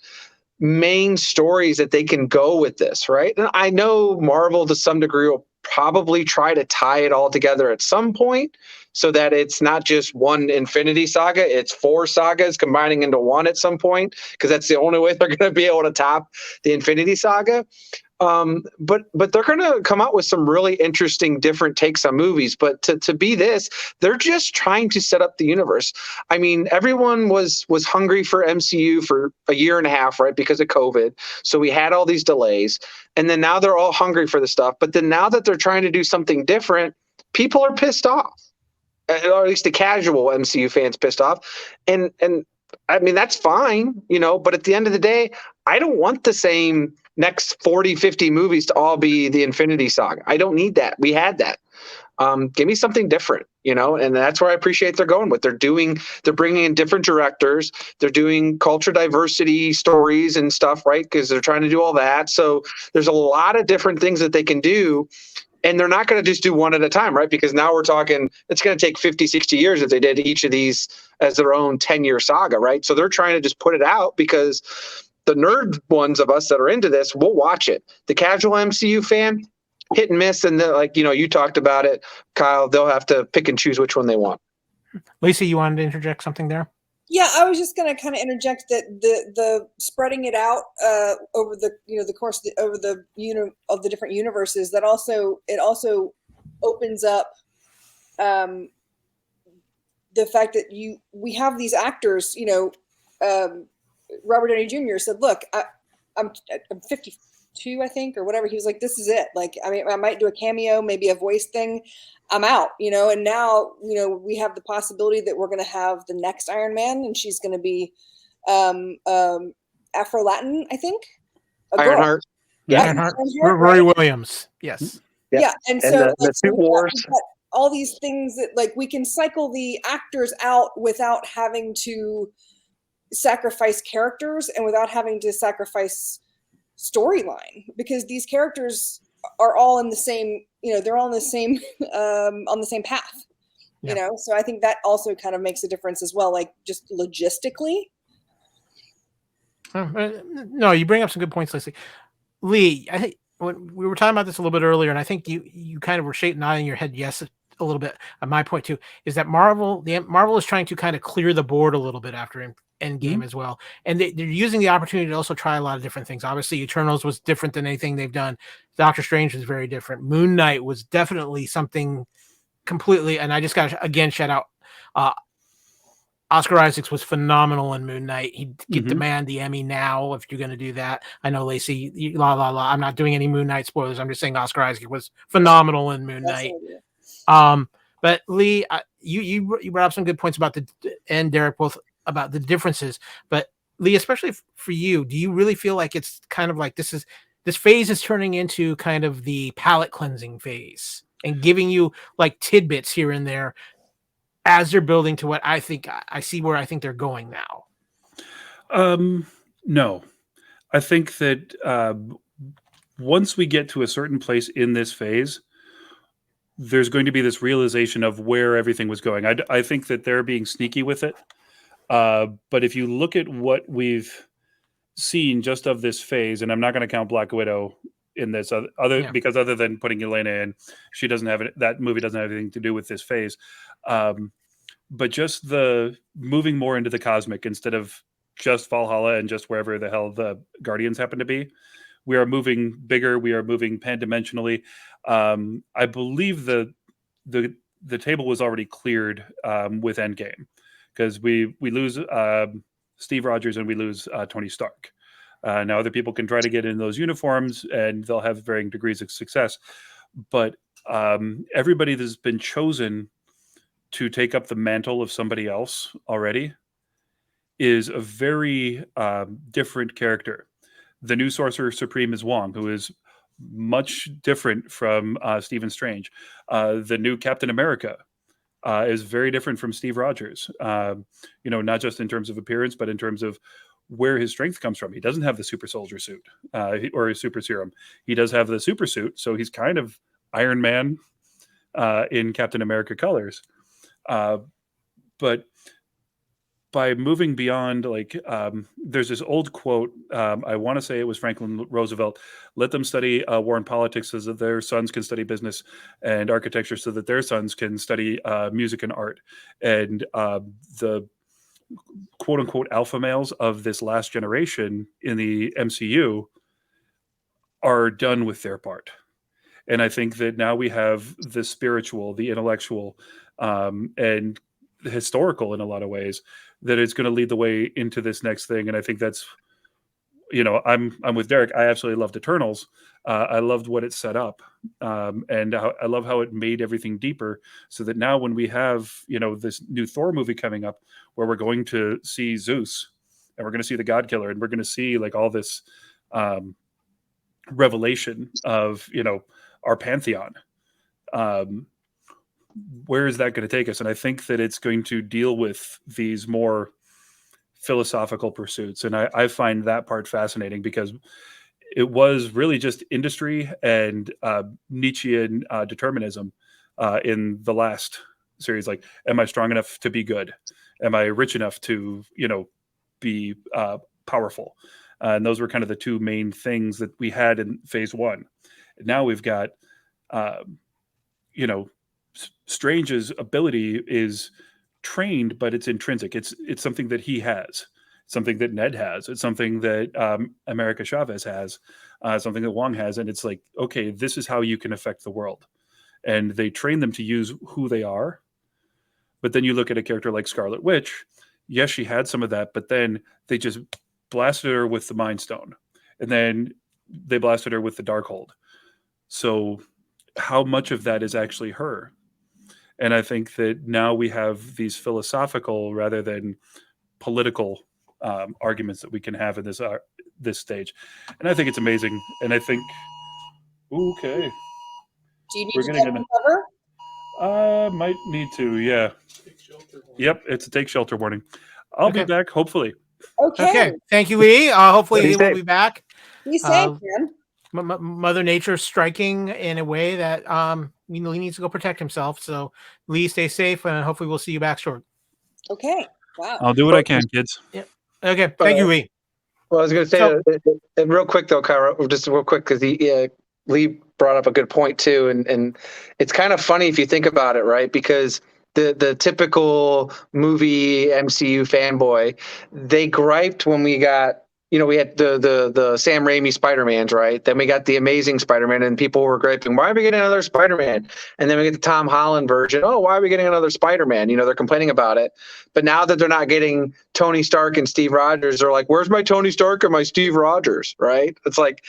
main stories that they can go with this, right? And I know Marvel to some degree will probably try to tie it all together at some point, so that it's not just one Infinity Saga, it's 4 sagas combining into one at some point, because that's the only way they're going to be able to top the Infinity Saga. But they're going to come out with some really interesting, different takes on movies. But to be this, they're just trying to set up the universe. I mean, everyone was hungry for MCU for a year and a half, right, because of COVID. So we had all these delays, and then now they're all hungry for the stuff. But then now that they're trying to do something different, people are pissed off, or at least the casual MCU fans pissed off. And I mean, that's fine, but at the end of the day, I don't want the same next 40, 50 movies to all be the Infinity Saga. I don't need that. We had that. Give me something different, and that's where I appreciate they're going with. They're bringing in different directors. They're doing culture diversity stories and stuff, right? Because they're trying to do all that. So there's a lot of different things that they can do. And they're not going to just do one at a time, right? Because now we're talking, it's going to take 50, 60 years if they did each of these as their own 10-year saga, right? So they're trying to just put it out, because the nerd ones of us that are into this, we'll watch it. The casual MCU fan, hit and miss, and like you talked about it, Kyle. They'll have to pick and choose which one they want. Lacey, you wanted to interject something there? Yeah, I was just going to kind of interject that the spreading it out over the the course over the of the different universes, that also opens up the fact that we have these actors. Robert Downey Jr. said, "Look, I'm 52, I think, or whatever." He was like, "This is it. Like, I mean, I might do a cameo, maybe a voice thing. I'm out, and now, we have the possibility that we're going to have the next Iron Man, and she's going to be Afro-Latin, I think. Ironheart. Yeah. Ironheart. Rory Williams. Yes. Yeah. And so the so Suit Wars. All these things that, like, we can cycle the actors out without having to sacrifice characters and without having to sacrifice storyline, because these characters are all in the same, they're all in the same on the same path. So I think that also kind of makes a difference as well, like just logistically. No, you bring up some good points, Lacey. Lee, I think when we were talking about this a little bit earlier, and I think you kind of were nodding your head yes a little bit. My point too is that Marvel is trying to kind of clear the board a little bit after Endgame as well, and they're using the opportunity to also try a lot of different things. Obviously, Eternals was different than anything they've done. Doctor Strange was very different. Moon Knight was definitely something completely. And I just got to again shout out Oscar Isaacs was phenomenal in Moon Knight. He'd demand the Emmy now if you're going to do that. I know, Lacey, I'm not doing any Moon Knight spoilers. I'm just saying Oscar Isaac was phenomenal in Moon Knight. But Lee, you brought up some good points about and Derrick both about the differences. But Lee, especially for you, do you really feel like it's kind of like this phase is turning into kind of the palate cleansing phase and giving you like tidbits here and there as they're building to what I think I see where I think they're going now? No, I think that once we get to a certain place in this phase, there's going to be this realization of where everything was going. I think that they're being sneaky with it. But if you look at what we've seen just of this phase, and I'm not going to count Black Widow in this because other than putting Elena in, she doesn't have it. That movie doesn't have anything to do with this phase. But just the moving more into the cosmic instead of just Valhalla and just wherever the hell the Guardians happen to be. We are moving bigger. We are moving pan-dimensionally. I believe the table was already cleared with Endgame because we lose Steve Rogers and we lose Tony Stark. Now other people can try to get in those uniforms and they'll have varying degrees of success. But everybody that's been chosen to take up the mantle of somebody else already is a very different character. The new Sorcerer Supreme is Wong, who is much different from Stephen Strange. The new Captain America is very different from Steve Rogers. Not just in terms of appearance, but in terms of where his strength comes from. He doesn't have the super soldier suit or his super serum. He does have the super suit, so he's kind of Iron Man in Captain America colors. But by moving beyond, there's this old quote, I want to say it was Franklin Roosevelt, let them study war and politics so that their sons can study business and architecture so that their sons can study music and art. And the quote-unquote alpha males of this last generation in the MCU are done with their part. And I think that now we have the spiritual, the intellectual, and the historical in a lot of ways that it's going to lead the way into this next thing. And I think that's, I'm with Derrick. I absolutely loved Eternals. I loved what it set up. And I love how it made everything deeper so that now when we have, this new Thor movie coming up where we're going to see Zeus and we're going to see the God Killer and we're going to see like all this revelation of, our pantheon. Where is that going to take us? And I think that it's going to deal with these more philosophical pursuits. And I find that part fascinating because it was really just industry and Nietzschean determinism in the last series. Like, am I strong enough to be good? Am I rich enough to, be powerful? And those were kind of the two main things that we had in phase one. Now we've got you know, Strange's ability is trained, but it's intrinsic. It's something that he has, something that Ned has. It's something that America Chavez has, something that Wong has. And it's like, okay, this is how you can affect the world. And they train them to use who they are. But then you look at a character like Scarlet Witch. Yes, she had some of that, but then they just blasted her with the Mind Stone. And then they blasted her with the Darkhold. So how much of that is actually her? And I think that now we have these philosophical rather than political arguments that we can have in this stage. And I think it's amazing. And I think, okay. Do you need We're to getting get in cover? Might need to, yeah. Yep, it's a take shelter warning. I'll be back, hopefully. Okay. Thank you, Lee. Hopefully Be he will safe. be back. Be safe, man. Mother Nature striking in a way that he needs to go protect himself. So Lee, stay safe, and hopefully we'll see you back short. Okay. Wow. I'll do what I can, kids. Okay, thank you, Lee. Well, I was going to say, real quick though, Kyra, just real quick, because Lee brought up a good point too, and it's kind of funny if you think about it, right? Because the typical movie MCU fanboy, they griped when we got, we had the Sam Raimi Spider-Mans, right? Then we got the Amazing Spider-Man, and people were griping, why are we getting another Spider-Man? And then we get the Tom Holland version. Oh, why are we getting another Spider-Man? They're complaining about it. But now that they're not getting Tony Stark and Steve Rogers, they're like, where's my Tony Stark and my Steve Rogers, right? It's like,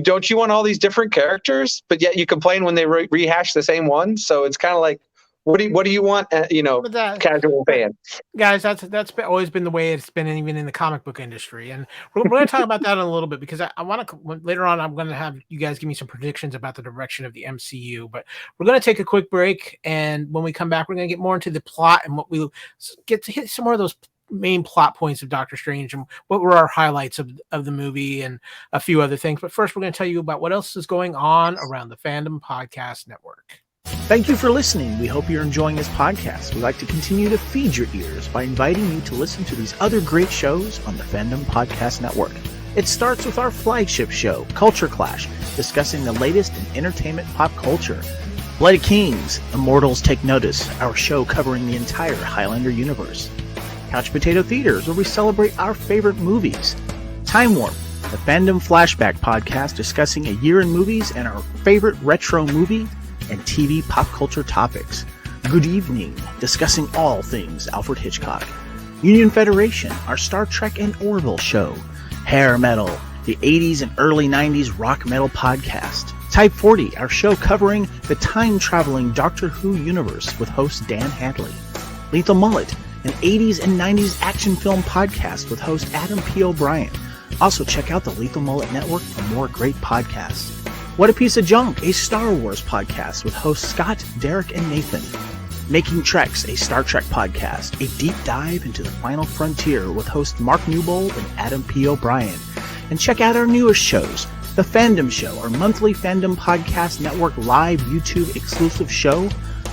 don't you want all these different characters? But yet you complain when they rehash the same one. So it's kind of like, what do you want, casual fan? Guys, that's always been the way it's been, even in the comic book industry. And we're going to talk about that in a little bit, because I want to, later on, I'm going to have you guys give me some predictions about the direction of the MCU. But we're going to take a quick break, and when we come back, we're going to get more into the plot and what we get to hit some more of those main plot points of Doctor Strange and what were our highlights of the movie and a few other things. But first, we're going to tell you about what else is going on around the Fandom Podcast Network. Thank you for listening. We hope you're enjoying this podcast. We'd like to continue to feed your ears by inviting you to listen to these other great shows on the Fandom Podcast Network. It starts with our flagship show, Culture Clash, discussing the latest in entertainment pop culture. Bloody Kings, Immortals Take Notice, our show covering the entire Highlander universe. Couch Potato Theaters, where we celebrate our favorite movies. Time Warp, the Fandom Flashback podcast discussing a year in movies and our favorite retro movie and TV pop culture topics. Good Evening, discussing all things Alfred Hitchcock. Union Federation, our Star Trek and Orville show. Hair Metal, the 80s and early 90s rock metal podcast. Type 40, our show covering the time-traveling Doctor Who universe with host Dan Hadley. Lethal Mullet, an 80s and 90s action film podcast with host Adam P. O'Brien. Also check out the Lethal Mullet Network for more great podcasts. What a Piece of Junk, a Star Wars podcast with hosts Scott, Derrick, and Nathan. Making Treks, a Star Trek podcast, a deep dive into the final frontier with host Mark Newbold and Adam P. O'Brien. And check out our newest shows, The Fandom Show, our monthly Fandom Podcast Network live YouTube exclusive show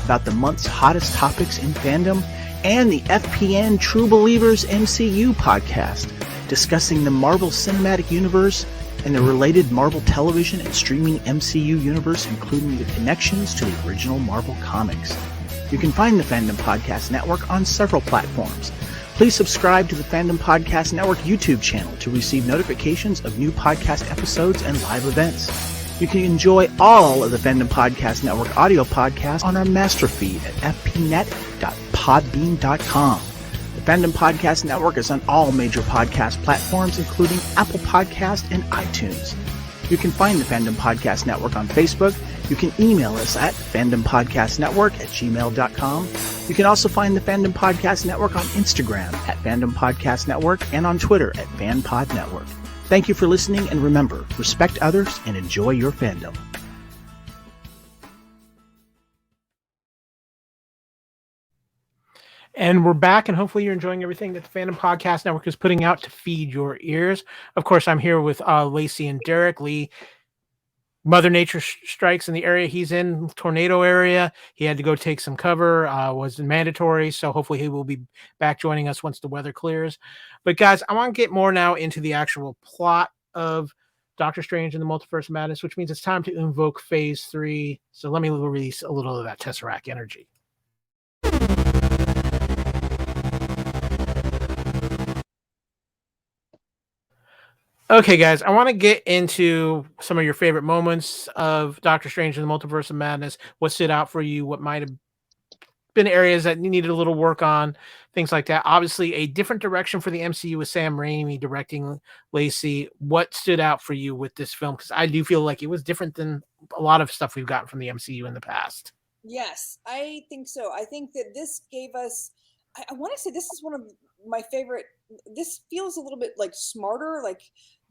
about the month's hottest topics in fandom, and the FPN True Believers MCU podcast, discussing the Marvel Cinematic Universe and the related Marvel television and streaming MCU universe, including the connections to the original Marvel comics. You can find the Fandom Podcast Network on several platforms. Please subscribe to the Fandom Podcast Network YouTube channel to receive notifications of new podcast episodes and live events. You can enjoy all of the Fandom Podcast Network audio podcasts on our master feed at fpnet.podbean.com. The Fandom Podcast Network is on all major podcast platforms, including Apple Podcast and iTunes. You can find the Fandom Podcast Network on Facebook. You can email us at fandompodcastnetwork@gmail.com. You can also find the Fandom Podcast Network on Instagram at Fandom Podcast Network and on Twitter at FanPod Network. Thank you for listening, and remember, respect others and enjoy your fandom. And we're back, and hopefully you're enjoying everything that the Fandom Podcast Network is putting out to feed your ears. Of course, I'm here with Lacee and Derrick. Lee, Mother Nature strikes in the area he's in, tornado area. He had to go take some cover, was mandatory, so hopefully he will be back joining us once the weather clears. But guys, I want to get more now into the actual plot of Doctor Strange and the Multiverse of Madness, which means it's time to invoke Phase 3. So let me release a little of that Tesseract energy. Okay, guys, I want to get into some of your favorite moments of Doctor Strange and the Multiverse of Madness. What stood out for you? What might have been areas that you needed a little work on, things like that. Obviously, a different direction for the MCU with Sam Raimi directing Lacey. What stood out for you with this film? Because I do feel like it was different than a lot of stuff we've gotten from the MCU in the past. Yes, I think so. I think that this gave us, I want to say this is one of my favorite. This feels a little bit like smarter, like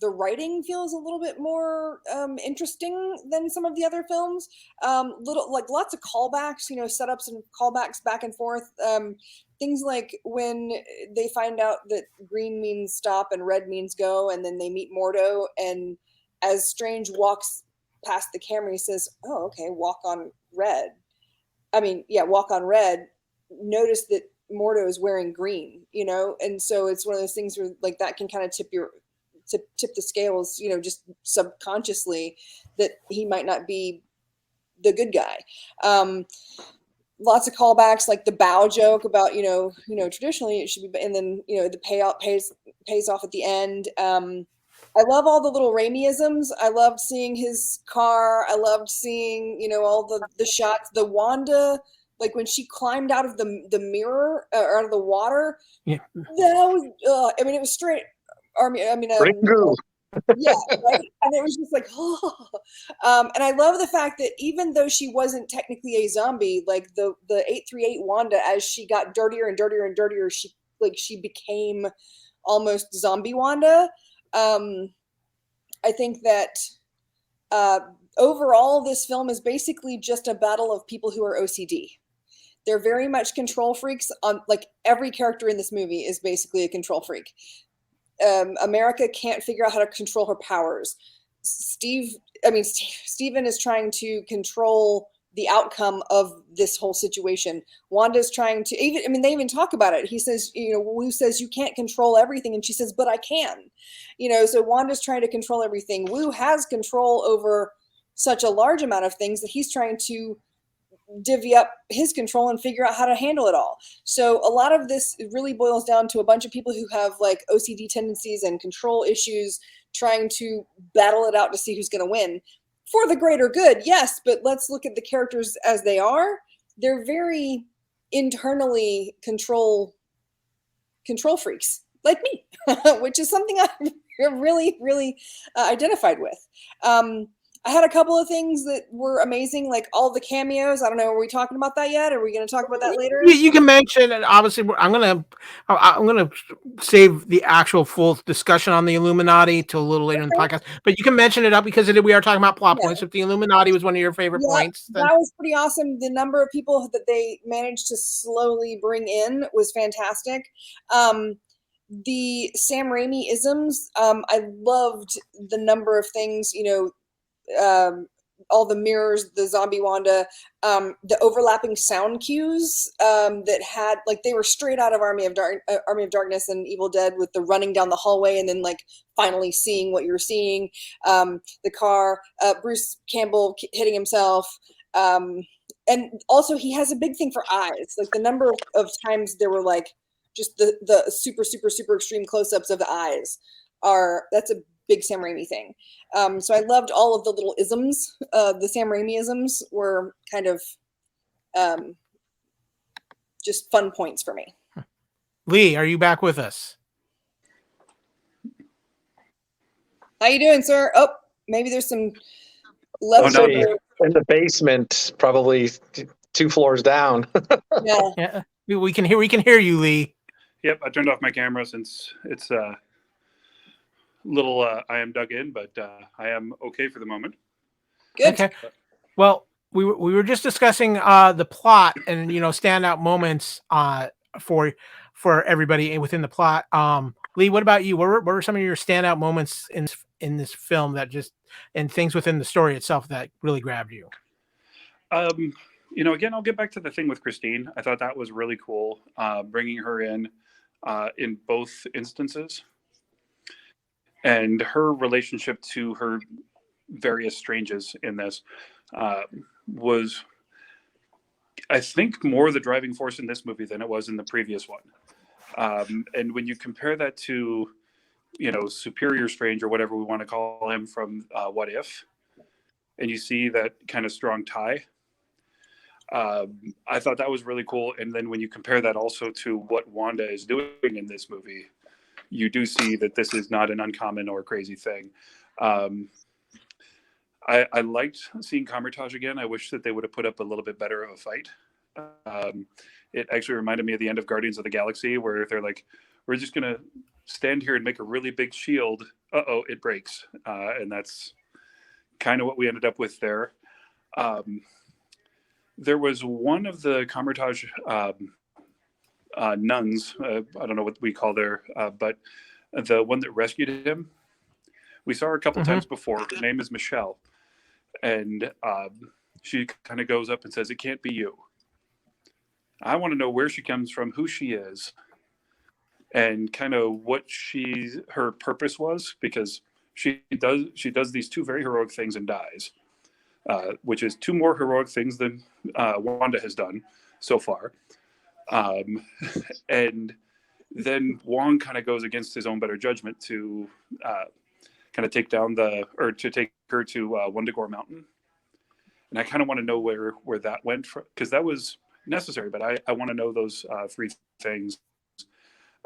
the writing feels a little bit more interesting than some of the other films. Little like lots of callbacks, setups and callbacks back and forth. Things like when they find out that green means stop and red means go, and then they meet Mordo, and as Strange walks past the camera, he says, "Oh, okay, walk on red." Walk on red. Notice that Mordo is wearing green, and so it's one of those things where like that can kind of tip the scales, just subconsciously that he might not be the good guy. Lots of callbacks, like the bow joke about, traditionally it should be, and then, the payout pays off at the end. I love all the little Raimi-isms. I loved seeing his car. I loved seeing, all the shots. The Wanda, like when she climbed out of the mirror or out of the water. Yeah. That was, it was straight. Ringu. Yeah, right. And it was just like, oh. And I love the fact that even though she wasn't technically a zombie, like the 838 Wanda, as she got dirtier and dirtier and dirtier, she became almost zombie Wanda. I think that overall, this film is basically just a battle of people who are OCD. They're very much control freaks. Like every character in this movie is basically a control freak. America can't figure out how to control her powers. Steven is trying to control the outcome of this whole situation. Wanda's trying to they even talk about it. He says, Wu says you can't control everything. And she says, but I can, so Wanda's trying to control everything. Wu has control over such a large amount of things that he's trying to divvy up his control and figure out how to handle it all. So a lot of this really boils down to a bunch of people who have like OCD tendencies and control issues trying to battle it out to see who's going to win. For the greater good, yes, but let's look at the characters as they are. They're very internally control freaks, like me, which is something I'm really, really identified with. I had a couple of things that were amazing, like all the cameos. I don't know, are we talking about that yet? Are we going to talk about that later? You can mention, and obviously, I'm gonna save the actual full discussion on the Illuminati till a little later in the podcast. But you can mention it up because we are talking about plot points. If the Illuminati was one of your favorite points, then that was pretty awesome. The number of people that they managed to slowly bring in was fantastic. The Sam Raimi isms, I loved the number of things, all the mirrors, the zombie Wanda, the overlapping sound cues that had like they were straight out of Army of Darkness and Evil Dead, with the running down the hallway and then like finally seeing what you're seeing. The car, Bruce Campbell hitting himself, and also he has a big thing for eyes. Like the number of times there were like just the super super super extreme close-ups of the eyes that's a big Sam Raimi thing. So I loved all of the little isms. The Sam Raimi isms were kind of just fun points for me. Lee, are you back with us? How you doing, sir? Oh, maybe there's some leftover in the basement, probably 2 floors down. Yeah. We can hear you, Lee. Yep, I turned off my camera since it's little I am dug in, but I am okay for the moment. Good. Okay. Well, we were just discussing the plot and standout moments for everybody within the plot. Lee, what about you? What were some of your standout moments in this film and things within the story itself that really grabbed you? Again, I'll get back to the thing with Christine. I thought that was really cool, bringing her in both instances. and her relationship to her various stranges in this was, I think, more the driving force in this movie than it was in the previous one. And when you compare that to, Superior Strange or whatever we want to call him from What If, and you see that kind of strong tie, I thought that was really cool. And then when you compare that also to what Wanda is doing in this movie, you do see that this is not an uncommon or crazy thing. I liked seeing Kamertage again. I wish that they would have put up a little bit better of a fight. It actually reminded me of the end of Guardians of the Galaxy, where they're like, we're just going to stand here and make a really big shield. Uh-oh, it breaks. And that's kind of what we ended up with there. There was one of the Kamertage nuns, I don't know what we call there, but the one that rescued him, we saw her a couple times before. Her name is Michelle. And she kind of goes up and says, "It can't be you." I want to know where she comes from, who she is, and kind of what her purpose was, because she does these two very heroic things and dies, which is two more heroic things than Wanda has done so far. And then Wong kind of goes against his own better judgment to kind of take her to Wundagore Mountain. And I kind of want to know where that went from, because that was necessary, but I want to know those three things.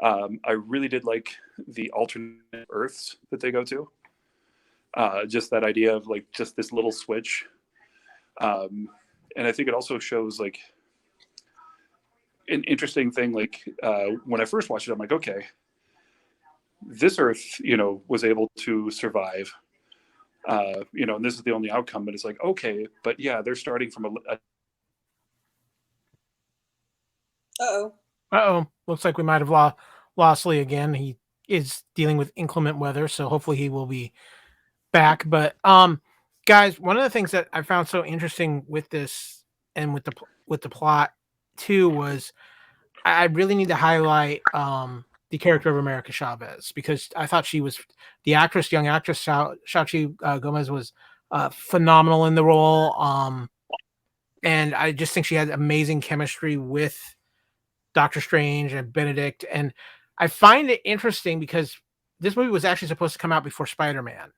I really did like the alternate Earths that they go to. Just that idea of like just this little switch. And I think it also shows like an interesting thing. Like when I first watched it, I'm like, okay, this Earth, was able to survive. And this is the only outcome, but it's like, okay, but yeah, they're starting from a Uh-oh. Looks like we might have lost Lee again. He is dealing with inclement weather, so hopefully he will be back. But guys, one of the things that I found so interesting with this and with the plot too was I really need to highlight the character of America Chavez, because I thought she was the young actress Xochitl Gomez was phenomenal in the role. And I just think she had amazing chemistry with Doctor Strange and Benedict. And I find it interesting because this movie was actually supposed to come out before Spider-Man.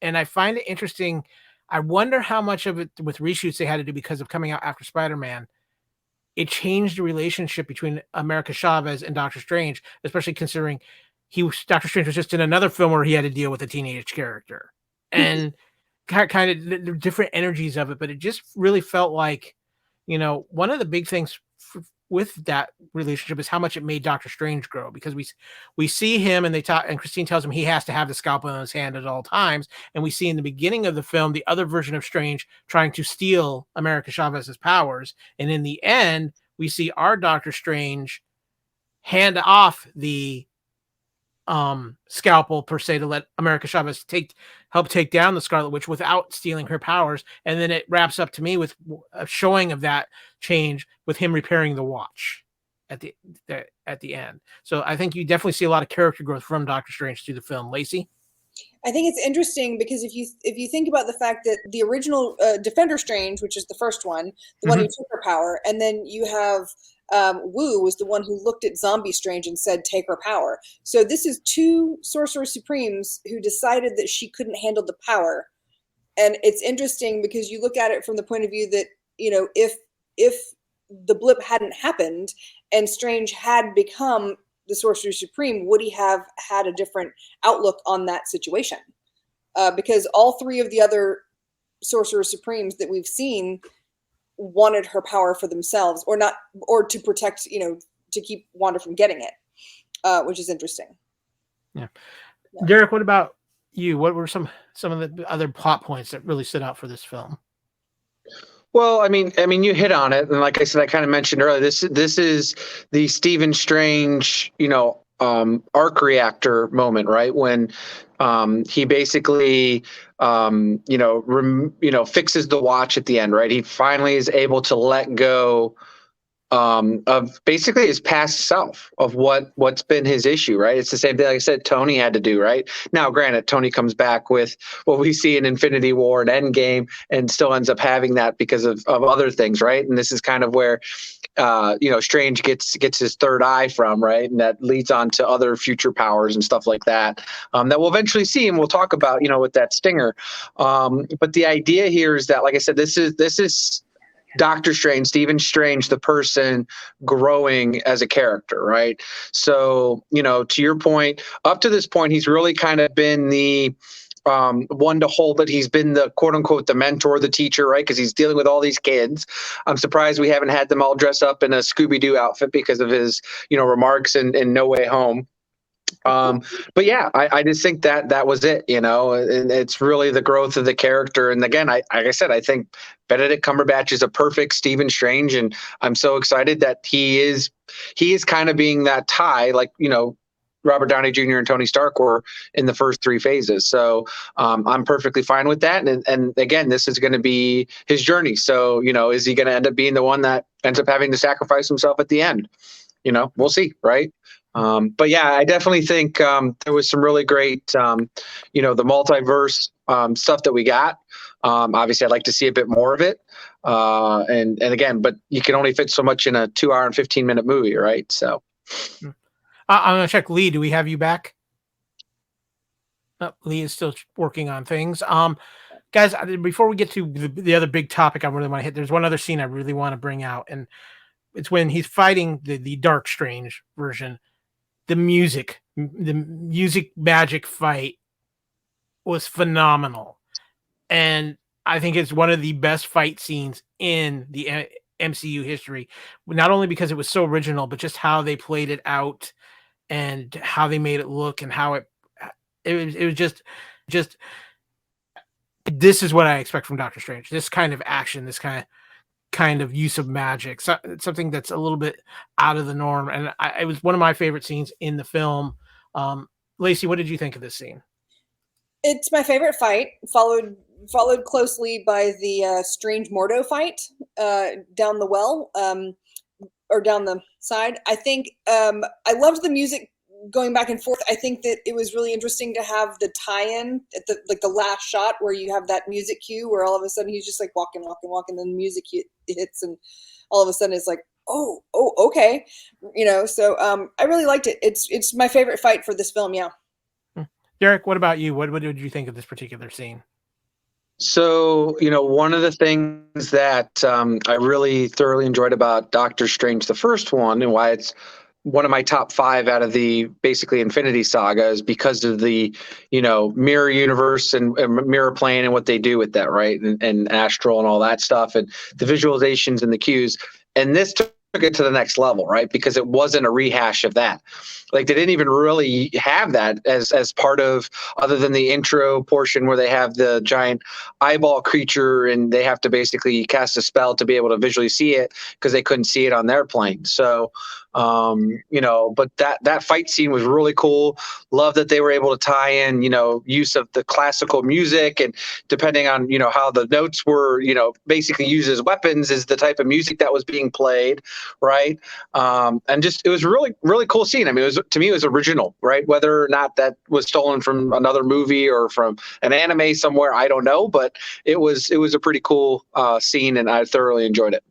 And I find it interesting. I wonder how much of it with reshoots they had to do because of coming out after Spider-Man. It changed the relationship between America Chavez and Doctor Strange, especially considering Doctor Strange was just in another film where he had to deal with a teenage character. And kind of the different energies of it. But it just really felt like, one of the big things with that relationship is how much it made Doctor Strange grow, because we see him and and Christine tells him he has to have the scalpel in his hand at all times. And we see in the beginning of the film, the other version of Strange trying to steal America Chavez's powers. And in the end, we see our Doctor Strange hand off the scalpel per se to let America Chavez help take down the Scarlet Witch without stealing her powers. And then it wraps up to me with a showing of that change with him repairing the watch at the end. So I think you definitely see a lot of character growth from Doctor Strange through the film. Lacey? I think it's interesting because if you think about the fact that the original Defender Strange, which is the first one, the one who took her power, and then you have Wu was the one who looked at Zombie Strange and said, take her power. So this is two Sorcerer Supremes who decided that she couldn't handle the power. And it's interesting because you look at it from the point of view that, if the blip hadn't happened and Strange had become the Sorcerer Supreme, would he have had a different outlook on that situation? Because all three of the other Sorcerer Supremes that we've seen wanted her power for themselves, or to protect, to keep Wanda from getting it, which is interesting. Yeah. Derrick, what about you? What were some of the other plot points that really stood out for this film? Well, I mean, you hit on it, and like I said, I kind of mentioned earlier, this is the Stephen Strange, arc reactor moment, right? When he basically, fixes the watch at the end, right? He finally is able to let go of basically his past self, of what's been his issue, right? It's the same thing, like I said, Tony had to do, right? Now, granted, Tony comes back with what we see in Infinity War and Endgame and still ends up having that because of other things, right? And this is kind of where Strange gets his third eye from, right? And that leads on to other future powers and stuff like that, that we'll eventually see and we'll talk about, with that stinger. But the idea here is that, like I said, this is Doctor Strange, Stephen Strange, the person growing as a character, right? So, to your point, up to this point, he's really kind of been the one to hold it. He's been the quote unquote the mentor, the teacher, right? Because he's dealing with all these kids. I'm surprised we haven't had them all dress up in a Scooby-Doo outfit because of his, remarks in No Way Home. But yeah, I just think that was it, and it's really the growth of the character. And again, like I said, I think Benedict Cumberbatch is a perfect Stephen Strange, and I'm so excited that he is kind of being that tie, like, Robert Downey Jr. and Tony Stark were in the first 3 phases. So I'm perfectly fine with that. And again, this is going to be his journey. So, is he going to end up being the one that ends up having to sacrifice himself at the end? We'll see, right? But yeah, I definitely think there was some really great, the multiverse stuff that we got. Obviously, I'd like to see a bit more of it. And again, but you can only fit so much in a 2 hour and 15-minute movie, right? So I'm going to check. Lee, do we have you back? Lee is still working on things. Guys, before we get to the other big topic I really want to hit, there's one other scene I really want to bring out, and it's when he's fighting the Dark Strange version. The music magic fight was phenomenal. And I think it's one of the best fight scenes in the MCU history, not only because it was so original, but just how they played it out and how they made it look and how it was just this is what I expect from Doctor Strange. This kind of action, this kind of use of magic, something that's a little bit out of the norm. And it was one of my favorite scenes in the film. Lacey, what did you think of this scene? It's my favorite fight, followed closely by the Strange Mordo fight down the well, or down the side. I think I loved the music going back and forth. I think that it was really interesting to have the tie-in at the last shot where you have that music cue where all of a sudden he's just like walking, and then the music hits, and all of a sudden it's like, oh, okay, So I really liked it. It's my favorite fight for this film. Yeah. Derrick, what about you? What did you think of this particular scene? So, one of the things that I really thoroughly enjoyed about Doctor Strange, the first one, and why it's one of my top 5 out of the basically Infinity Saga, is because of the, mirror universe and mirror plane and what they do with that, right? And astral and all that stuff, and the visualizations and the cues. And this took it to the next level, right? Because it wasn't a rehash of that. Like, they didn't even really have that as part of, other than the intro portion where they have the giant eyeball creature and they have to basically cast a spell to be able to visually see it because they couldn't see it on their plane. So, but that fight scene was really cool. Love that they were able to tie in, use of the classical music, and depending on, how the notes were, basically used as weapons is the type of music that was being played. Right. And just, it was really, really cool scene. I mean, to me, it was original, right? Whether or not that was stolen from another movie or from an anime somewhere, I don't know, but it was a pretty cool scene, and I thoroughly enjoyed it.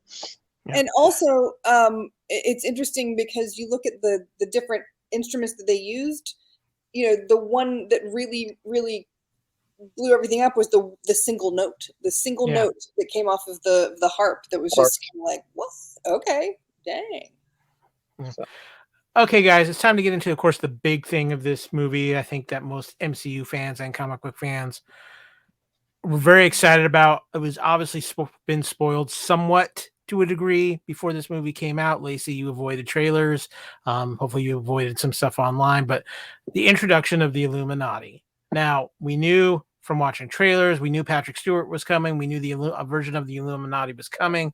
Yeah. And also, it's interesting because you look at the different instruments that they used. The one that really, really blew everything up was the single note. The single note that came off of the harp that was just kind of like, what? Okay, dang. So. Okay, guys, it's time to get into, of course, the big thing of this movie. I think that most MCU fans and comic book fans were very excited about. It was obviously been spoiled somewhat to a degree before this movie came out. Lacey, you avoided trailers. Hopefully you avoided some stuff online, but the introduction of the Illuminati. Now, we knew from watching trailers, we knew Patrick Stewart was coming. We knew a version of the Illuminati was coming.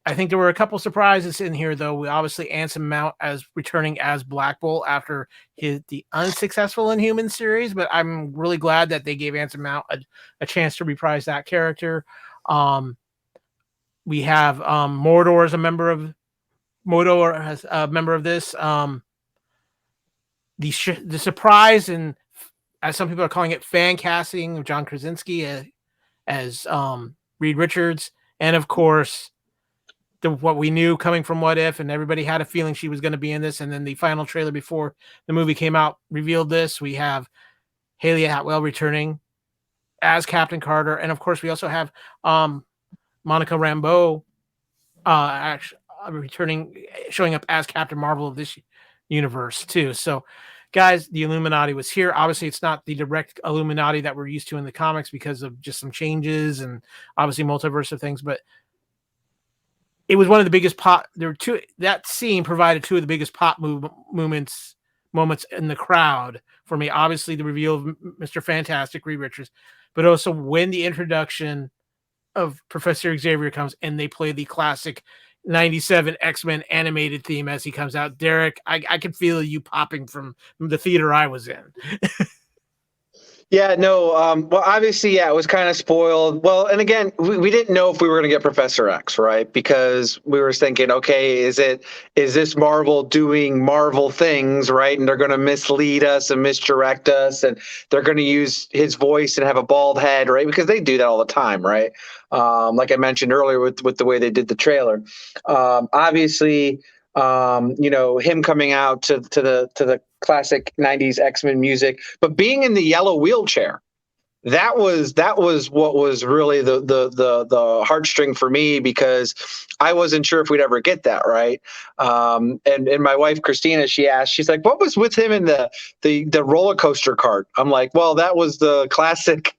I think there were a couple surprises in here, though. We obviously Anson Mount as returning as Black Bolt after the unsuccessful Inhuman series, but I'm really glad that they gave Anson Mount a chance to reprise that character. We have Mordor as a member of this. The surprise, and as some people are calling it, fan casting of John Krasinski as Reed Richards, and of course what we knew coming from What If, and everybody had a feeling she was going to be in this, and then the final trailer before the movie came out revealed this. We have Haley Atwell returning as Captain Carter, and of course we also have Monica Rambeau actually returning, showing up as Captain Marvel of this universe too. So guys, the Illuminati was here. Obviously it's not the direct Illuminati that we're used to in the comics because of just some changes and obviously multiverse of things, but it was one of the biggest that scene provided two of the biggest pop moments in the crowd for me. Obviously the reveal of Mr. Fantastic, Reed Richards, but also when the introduction of Professor Xavier comes and they play the classic 97 X-Men animated theme as he comes out. Derrick, I could feel you popping from the theater I was in. Yeah, no. Well, obviously, yeah, it was kind of spoiled. Well, and again, we didn't know if we were going to get Professor X, right? Because we were thinking, okay, is this Marvel doing Marvel things, right? And they're going to mislead us and misdirect us, and they're going to use his voice and have a bald head, right? Because they do that all the time, right? Like I mentioned earlier with the way they did the trailer. Obviously, him coming out to the classic 90s X-Men music, but being in the yellow wheelchair, that was what was really the heartstring for me, because I wasn't sure if we'd ever get that, right? And my wife Christina, she's like, what was with him in the roller coaster cart? I'm like, well, that was the classic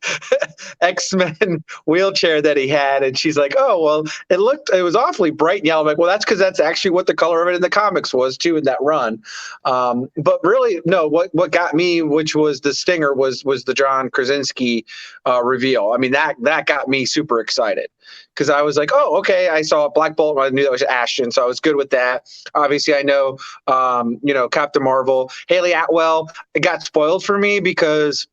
X-Men wheelchair that he had. And she's like, oh, well, it was awfully bright and yellow. I'm like, well, that's because that's actually what the color of it in the comics was too in that run. But really, no, what got me, which was the stinger, was the John Krasinski reveal. I mean, that got me super excited, because I was like, oh, okay, I saw Black Bolt, I knew that was Ashton, so I was good with that. Obviously, I know, Captain Marvel, Haley Atwell. It got spoiled for me because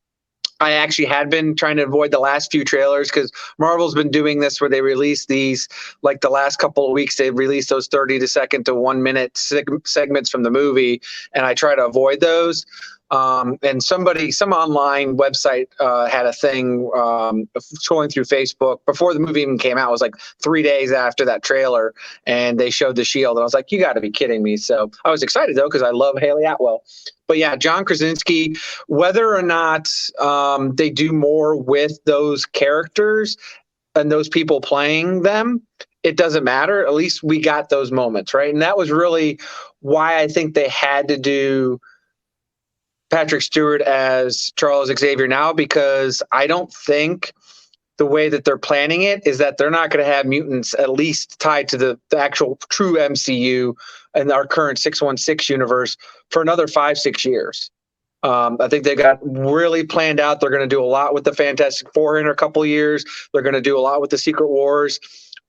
I actually had been trying to avoid the last few trailers, because Marvel's been doing this where they release these, like the last couple of weeks, they release those 30 to second to 1 minute segments from the movie, and I try to avoid those. And some online website had a thing scrolling through Facebook before the movie even came out. It was like 3 days after that trailer, and they showed the shield, and I was like, you got to be kidding me. So I was excited though, because I love Haley Atwell. But yeah, John Krasinski, whether or not they do more with those characters and those people playing them, it doesn't matter. At least we got those moments, right? And that was really why I think they had to do Patrick Stewart as Charles Xavier now, because I don't think the way that they're planning it is that they're not going to have mutants at least tied to the actual true MCU and our current 616 universe for another 5-6 years. I think they got really planned out. They're going to do a lot with the Fantastic Four in a couple of years. They're going to do a lot with the Secret Wars.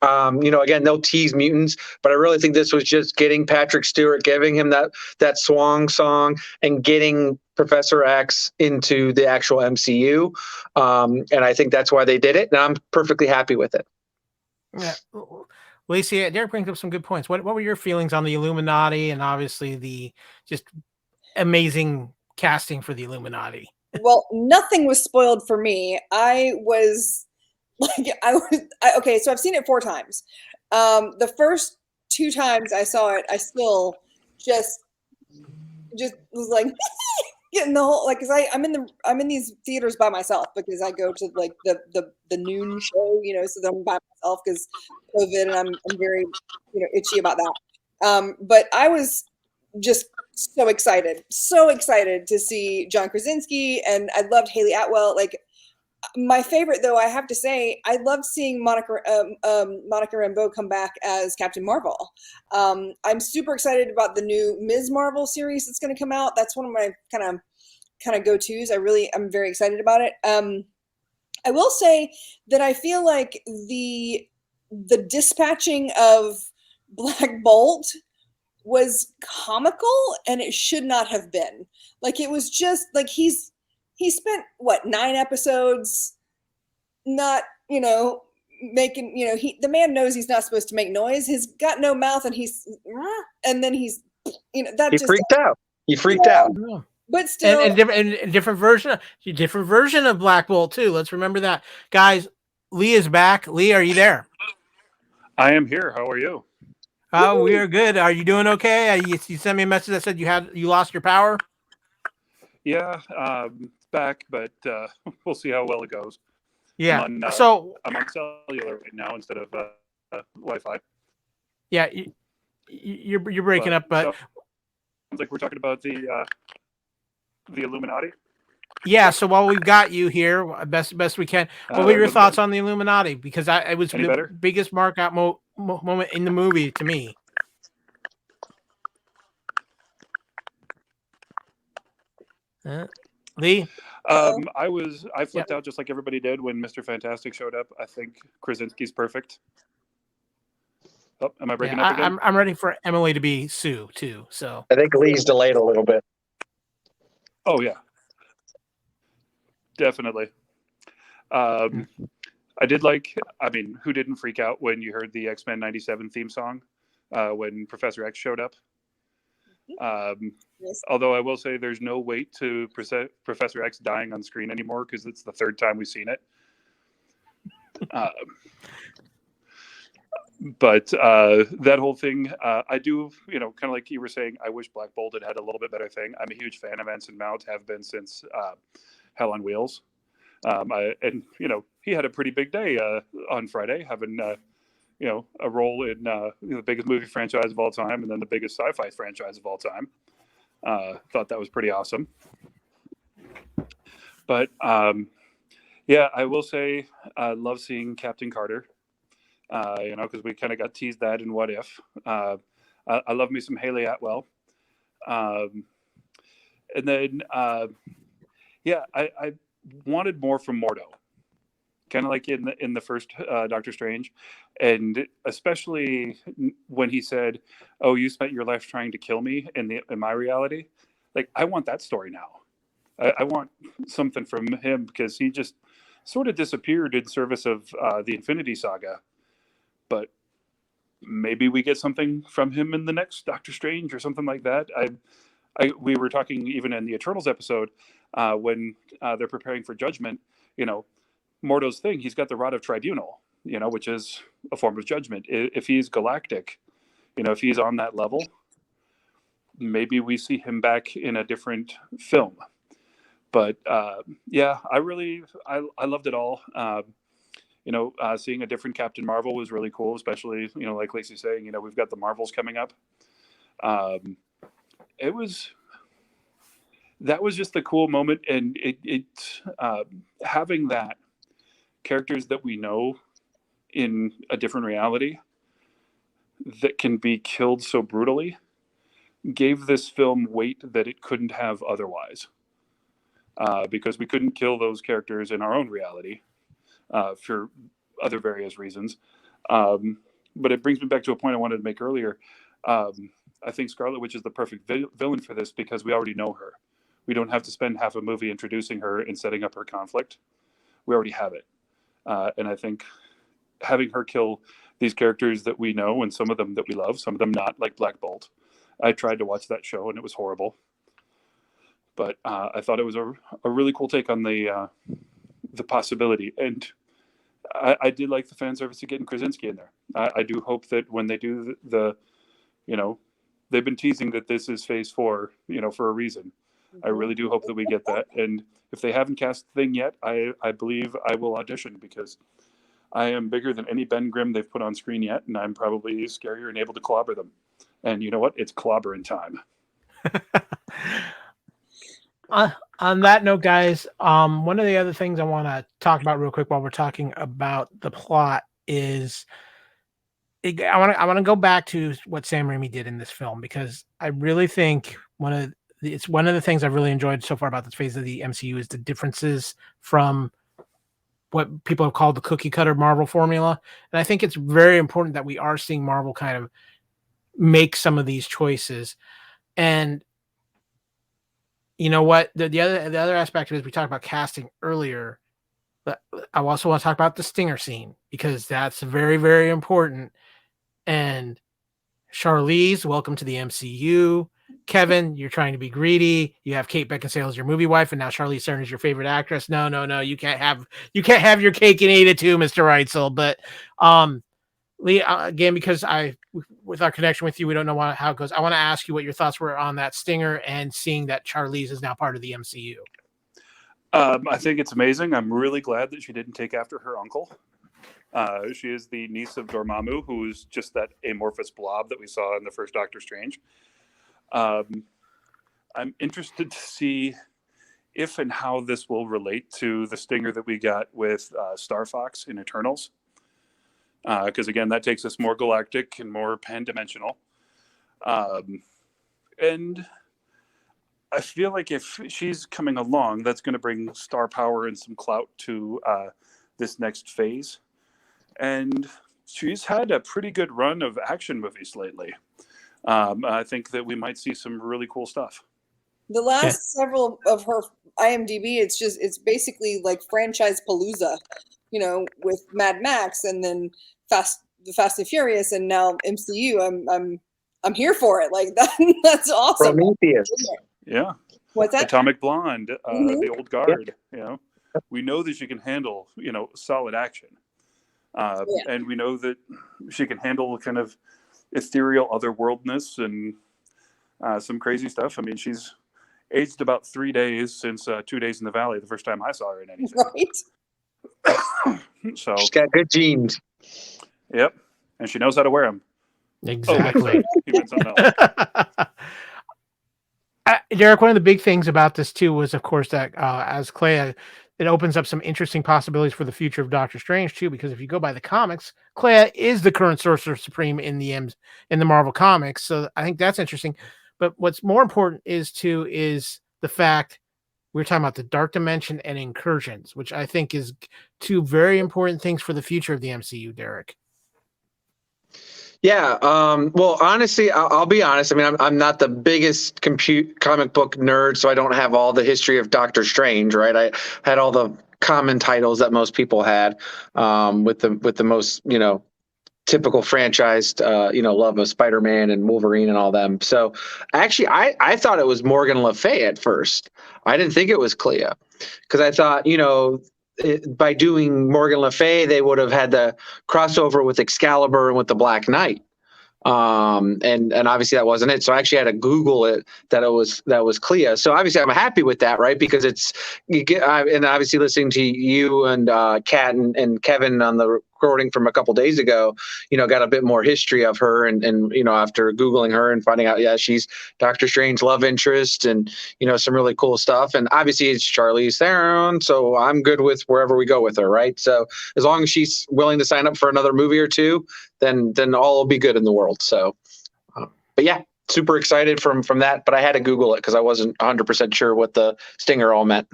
Again, they'll tease mutants, but I really think this was just getting Patrick Stewart, giving him that swan song, and getting Professor X into the actual MCU. And I think that's why they did it, and I'm perfectly happy with it. Yeah. Lacee, Derrick brings up some good points. What were your feelings on the Illuminati, and obviously the just amazing casting for the Illuminati? Well, nothing was spoiled for me. Okay, so I've seen it 4 times. The first 2 times I saw it, I still just was like getting the whole, like, because I'm in these theaters by myself, because I go to like the noon show, so I'm by myself because COVID, and I'm very itchy about that. But I was just so excited to see John Krasinski, and I loved Haley Atwell. Like, my favorite, though, I have to say, I loved seeing Monica Rambeau come back as Captain Marvel. I'm super excited about the new Ms. Marvel series that's going to come out. That's one of my kind of go-tos. I'm very excited about it. I will say that I feel like the dispatching of Black Bolt was comical, and it should not have been. Like, it was just like he spent 9 episodes not making, the man knows he's not supposed to make noise. He's got no mouth, and then he's, that He just freaked out. He freaked out. Yeah. But still, And different version of Black Bolt too. Let's remember that, guys. Lee is back. Lee, are you there? I am here. How are you? Oh, we are good. Are you doing okay? You sent me a message that said you lost your power. Yeah, back, but we'll see how well it goes. Yeah. I'm on cellular right now instead of Wi-Fi. Yeah, you're breaking up, but sounds like we're talking about the Illuminati. yeah. So while we've got you here, best we can, what were your thoughts on the Illuminati? Because it was the biggest mark out moment in the movie to me. Lee? I flipped out just like everybody did when Mr. Fantastic showed up. I think Krasinski's perfect. Oh, am I breaking up again? I'm ready for Emily to be Sue too. So I think Lee's delayed a little bit. Oh yeah, definitely. I did like. I mean, who didn't freak out when you heard the X-Men '97 theme song when Professor X showed up? Yes. Although I will say there's no weight to Professor X dying on screen anymore because it's the third time we've seen it. But that whole thing, I do, kind of like you were saying, I wish Black Bolt had a little bit better thing. I'm a huge fan of Anson Mount, have been since Hell on Wheels. He had a pretty big day on Friday, having a role in the biggest movie franchise of all time and then the biggest sci-fi franchise of all time. Thought that was pretty awesome. But yeah, I will say I love seeing Captain Carter, because we kind of got teased that in What If. I love me some Haley Atwell. And then, I wanted more from Mordo. Kind of like in the first Doctor Strange, and especially when he said, "Oh, you spent your life trying to kill me in my reality." Like, I want that story now. I want something from him because he just sort of disappeared in service of the Infinity Saga. But maybe we get something from him in the next Doctor Strange or something like that. We were talking even in the Eternals episode when they're preparing for Judgment. Mordo's thing, he's got the Rod of Tribunal, which is a form of judgment. If he's galactic, if he's on that level, maybe we see him back in a different film. But I loved it all. Seeing a different Captain Marvel was really cool, especially, like Lacey saying, we've got the Marvels coming up. That was just a cool moment. And having that, characters that we know in a different reality that can be killed so brutally gave this film weight that it couldn't have otherwise, because we couldn't kill those characters in our own reality for other various reasons. But it brings me back to a point I wanted to make earlier. I think Scarlet Witch is the perfect villain for this because we already know her. We don't have to spend half a movie introducing her and setting up her conflict. We already have it. And I think having her kill these characters that we know and some of them that we love, some of them not, like Black Bolt. I tried to watch that show and it was horrible. But I thought it was a really cool take on the possibility. And I did like the fan service of getting Krasinski in there. I do hope that when they do they've been teasing that this is phase 4, for a reason. I really do hope that we get that. And if they haven't cast the thing yet, I believe I will audition because I am bigger than any Ben Grimm they've put on screen yet, and I'm probably scarier and able to clobber them. And you know what? It's clobbering time. On that note, guys, one of the other things I want to talk about real quick while we're talking about the plot is I want to go back to what Sam Raimi did in this film, because I really think it's one of the things I've really enjoyed so far about this phase of the MCU is the differences from what people have called the cookie cutter Marvel formula. And I think it's very important that we are seeing Marvel kind of make some of these choices. And you know what? The other aspect of it is we talked about casting earlier. But I also want to talk about the stinger scene because that's very, very important. And Charlize, welcome to the MCU. Kevin, you're trying to be greedy. You have Kate Beckinsale as your movie wife, and now Charlize Theron is your favorite actress. No, you can't have your cake and eat it too, Mr. Reitzel. But Lee, again, because with our connection with you, we don't know how it goes. I want to ask you what your thoughts were on that stinger and seeing that Charlize is now part of the MCU. I think it's amazing. I'm really glad that she didn't take after her uncle. She is the niece of Dormammu, who's just that amorphous blob that we saw in the first Doctor Strange. I'm interested to see if and how this will relate to the stinger that we got with Star Fox in Eternals. Because, again, that takes us more galactic and more pan-dimensional. And I feel like if she's coming along, that's going to bring star power and some clout to this next phase. And she's had a pretty good run of action movies lately. I think that we might see some really cool stuff. The last several of her IMDb, it's basically like franchise palooza, with Mad Max and then the Fast and Furious, and now MCU. I'm here for it. Like that. That's awesome. Prometheus. Yeah. What's that? Atomic Blonde, the Old Guard. Yep. We know that she can handle solid action. And we know that she can handle kind of ethereal otherworldness and some crazy stuff. I mean, she's aged about 3 days since 2 Days in the Valley, the first time I saw her in anything. Right. So She's got good genes. Yep. And she knows how to wear them. Exactly. Oh, Derrick, one of the big things about this too was, of course, that as Clea, it opens up some interesting possibilities for the future of Doctor Strange too. Because if you go by the comics, Clea is the current Sorcerer Supreme in the Marvel comics. So I think that's interesting. But what's more important is the fact we're talking about the Dark Dimension and incursions, which I think is two very important things for the future of the MCU, Derrick. Yeah. Well, honestly, I'll be honest. I mean, I'm not the biggest comic book nerd, so I don't have all the history of Doctor Strange, right? I had all the common titles that most people had, with the most, typical franchised, love of Spider-Man and Wolverine and all them. So actually, I thought it was Morgan Le Fay at first. I didn't think it was Clea, because I thought, by doing Morgan Le Fay, they would have had the crossover with Excalibur and with the Black Knight. And obviously that wasn't it. So I actually had to Google it that was Clea. So obviously I'm happy with that, right? Because and obviously listening to you and Kat and Kevin on the recording from a couple days ago, got a bit more history of her and after Googling her and finding out, yeah, she's Doctor Strange love interest and, some really cool stuff. And obviously it's Charlize Theron. So I'm good with wherever we go with her. Right. So as long as she's willing to sign up for another movie or two, then all will be good in the world. So, but yeah, super excited from that, but I had to Google it because I wasn't 100% sure what the stinger all meant.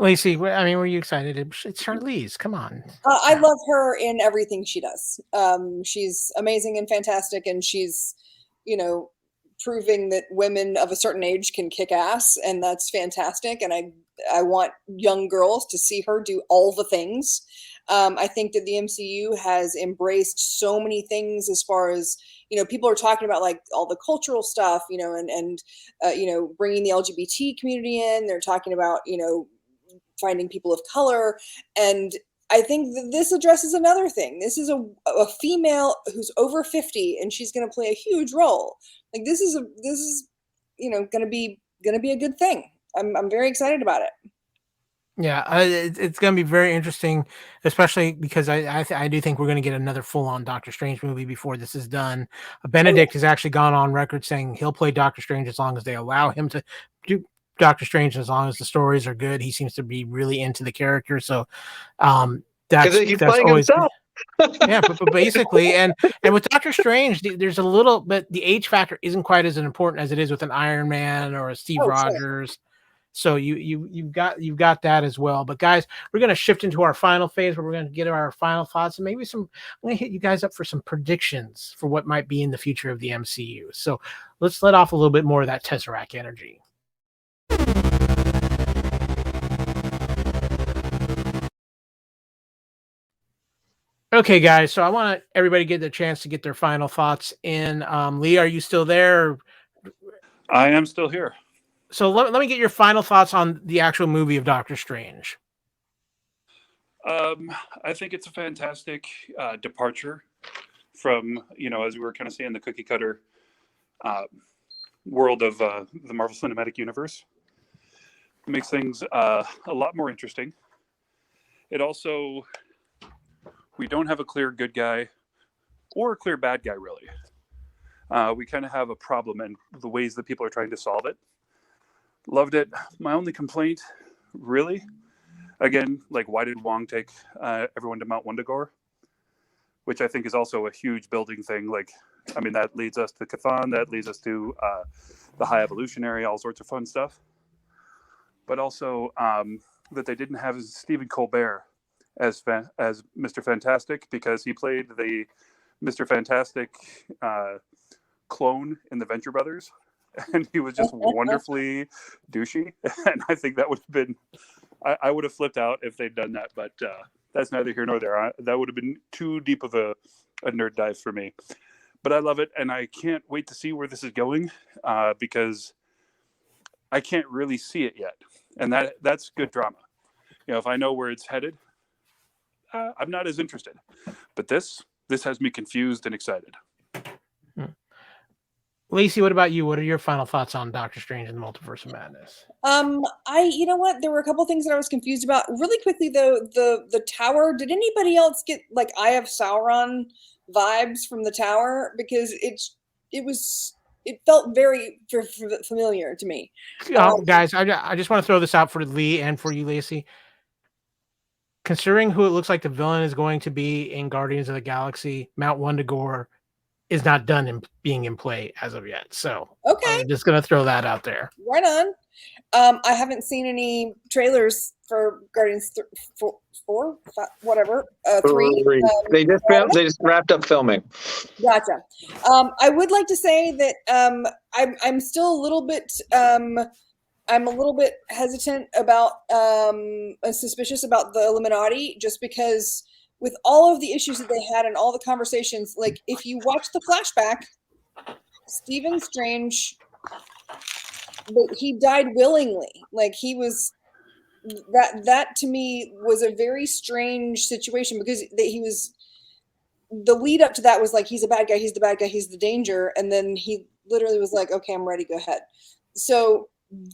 Lacee, I mean, were you excited? It's Charlize. Come on. I love her in everything she does. She's amazing and fantastic, and she's, proving that women of a certain age can kick ass, and that's fantastic. And I want young girls to see her do all the things. I think that the MCU has embraced so many things as far as, people are talking about like all the cultural stuff, and bringing the LGBT community in. They're talking about, finding people of color. And I think that this addresses another thing. This is a female who's over 50 and she's going to play a huge role. Like this is going to be a good thing. I'm very excited about it. Yeah, it's going to be very interesting, especially because I do think we're going to get another full-on Doctor Strange movie before this is done. Benedict has actually gone on record saying he'll play Doctor Strange as long as they allow him to do Doctor Strange, as long as the stories are good. He seems to be really into the character, so that's playing always himself. yeah, but basically, and with Doctor Strange, there's a little, but the age factor isn't quite as important as it is with an Iron Man or a Steve Rogers. Sure. So you've got that as well. But guys, we're going to shift into our final phase where we're going to get our final thoughts and maybe I'm going to hit you guys up for some predictions for what might be in the future of the MCU. So let's let off a little bit more of that Tesseract energy. Okay, guys. So I want everybody to get the chance to get their final thoughts in. Lee, are you still there? I am still here. So let me get your final thoughts on the actual movie of Doctor Strange. I think it's a fantastic departure from, as we were kind of saying, the cookie cutter world of the Marvel Cinematic Universe. It makes things a lot more interesting. It also, we don't have a clear good guy or a clear bad guy, really. We kind of have a problem and the ways that people are trying to solve it. Loved it. My only complaint, really, again, like, why did Wong take everyone to Mount Wundagore? Which I think is also a huge building thing. Like, I mean, that leads us to Cathan, that leads us to the High Evolutionary, all sorts of fun stuff. But also that they didn't have Stephen Colbert as Mr. Fantastic, because he played the Mr. Fantastic clone in the Venture Brothers. And he was just wonderfully douchey. And I think that would have been, I would have flipped out if they'd done that. But that's neither here nor there. That would have been too deep of a nerd dive for me. But I love it. And I can't wait to see where this is going because I can't really see it yet. And that's good drama. If I know where it's headed, I'm not as interested. But this has me confused and excited. Lacey, what about you? What are your final thoughts on Doctor Strange and the Multiverse of Madness? You know what? There were a couple things that I was confused about. Really quickly though, the tower. Did anybody else get like Eye of Sauron vibes from the tower? Because it felt very familiar to me. Guys, I just want to throw this out for Lee and for you, Lacey. Considering who it looks like the villain is going to be in Guardians of the Galaxy, Mount Wundagore is not done in being in play as of yet. So okay, I'm just gonna throw that out there. Right on. I haven't seen any trailers for Guardians 4, 5, whatever. 3. They just wrapped up filming. Gotcha. I would like to say that I'm still a little bit I'm a little bit hesitant about suspicious about the Illuminati, just because with all of the issues that they had and all the conversations, like if you watch the flashback, Stephen Strange, he died willingly. Like he was that to me was a very strange situation, because he was, the lead up to that was like, he's a bad guy, he's the bad guy, he's the danger, and then he literally was like, okay, I'm ready, go ahead. So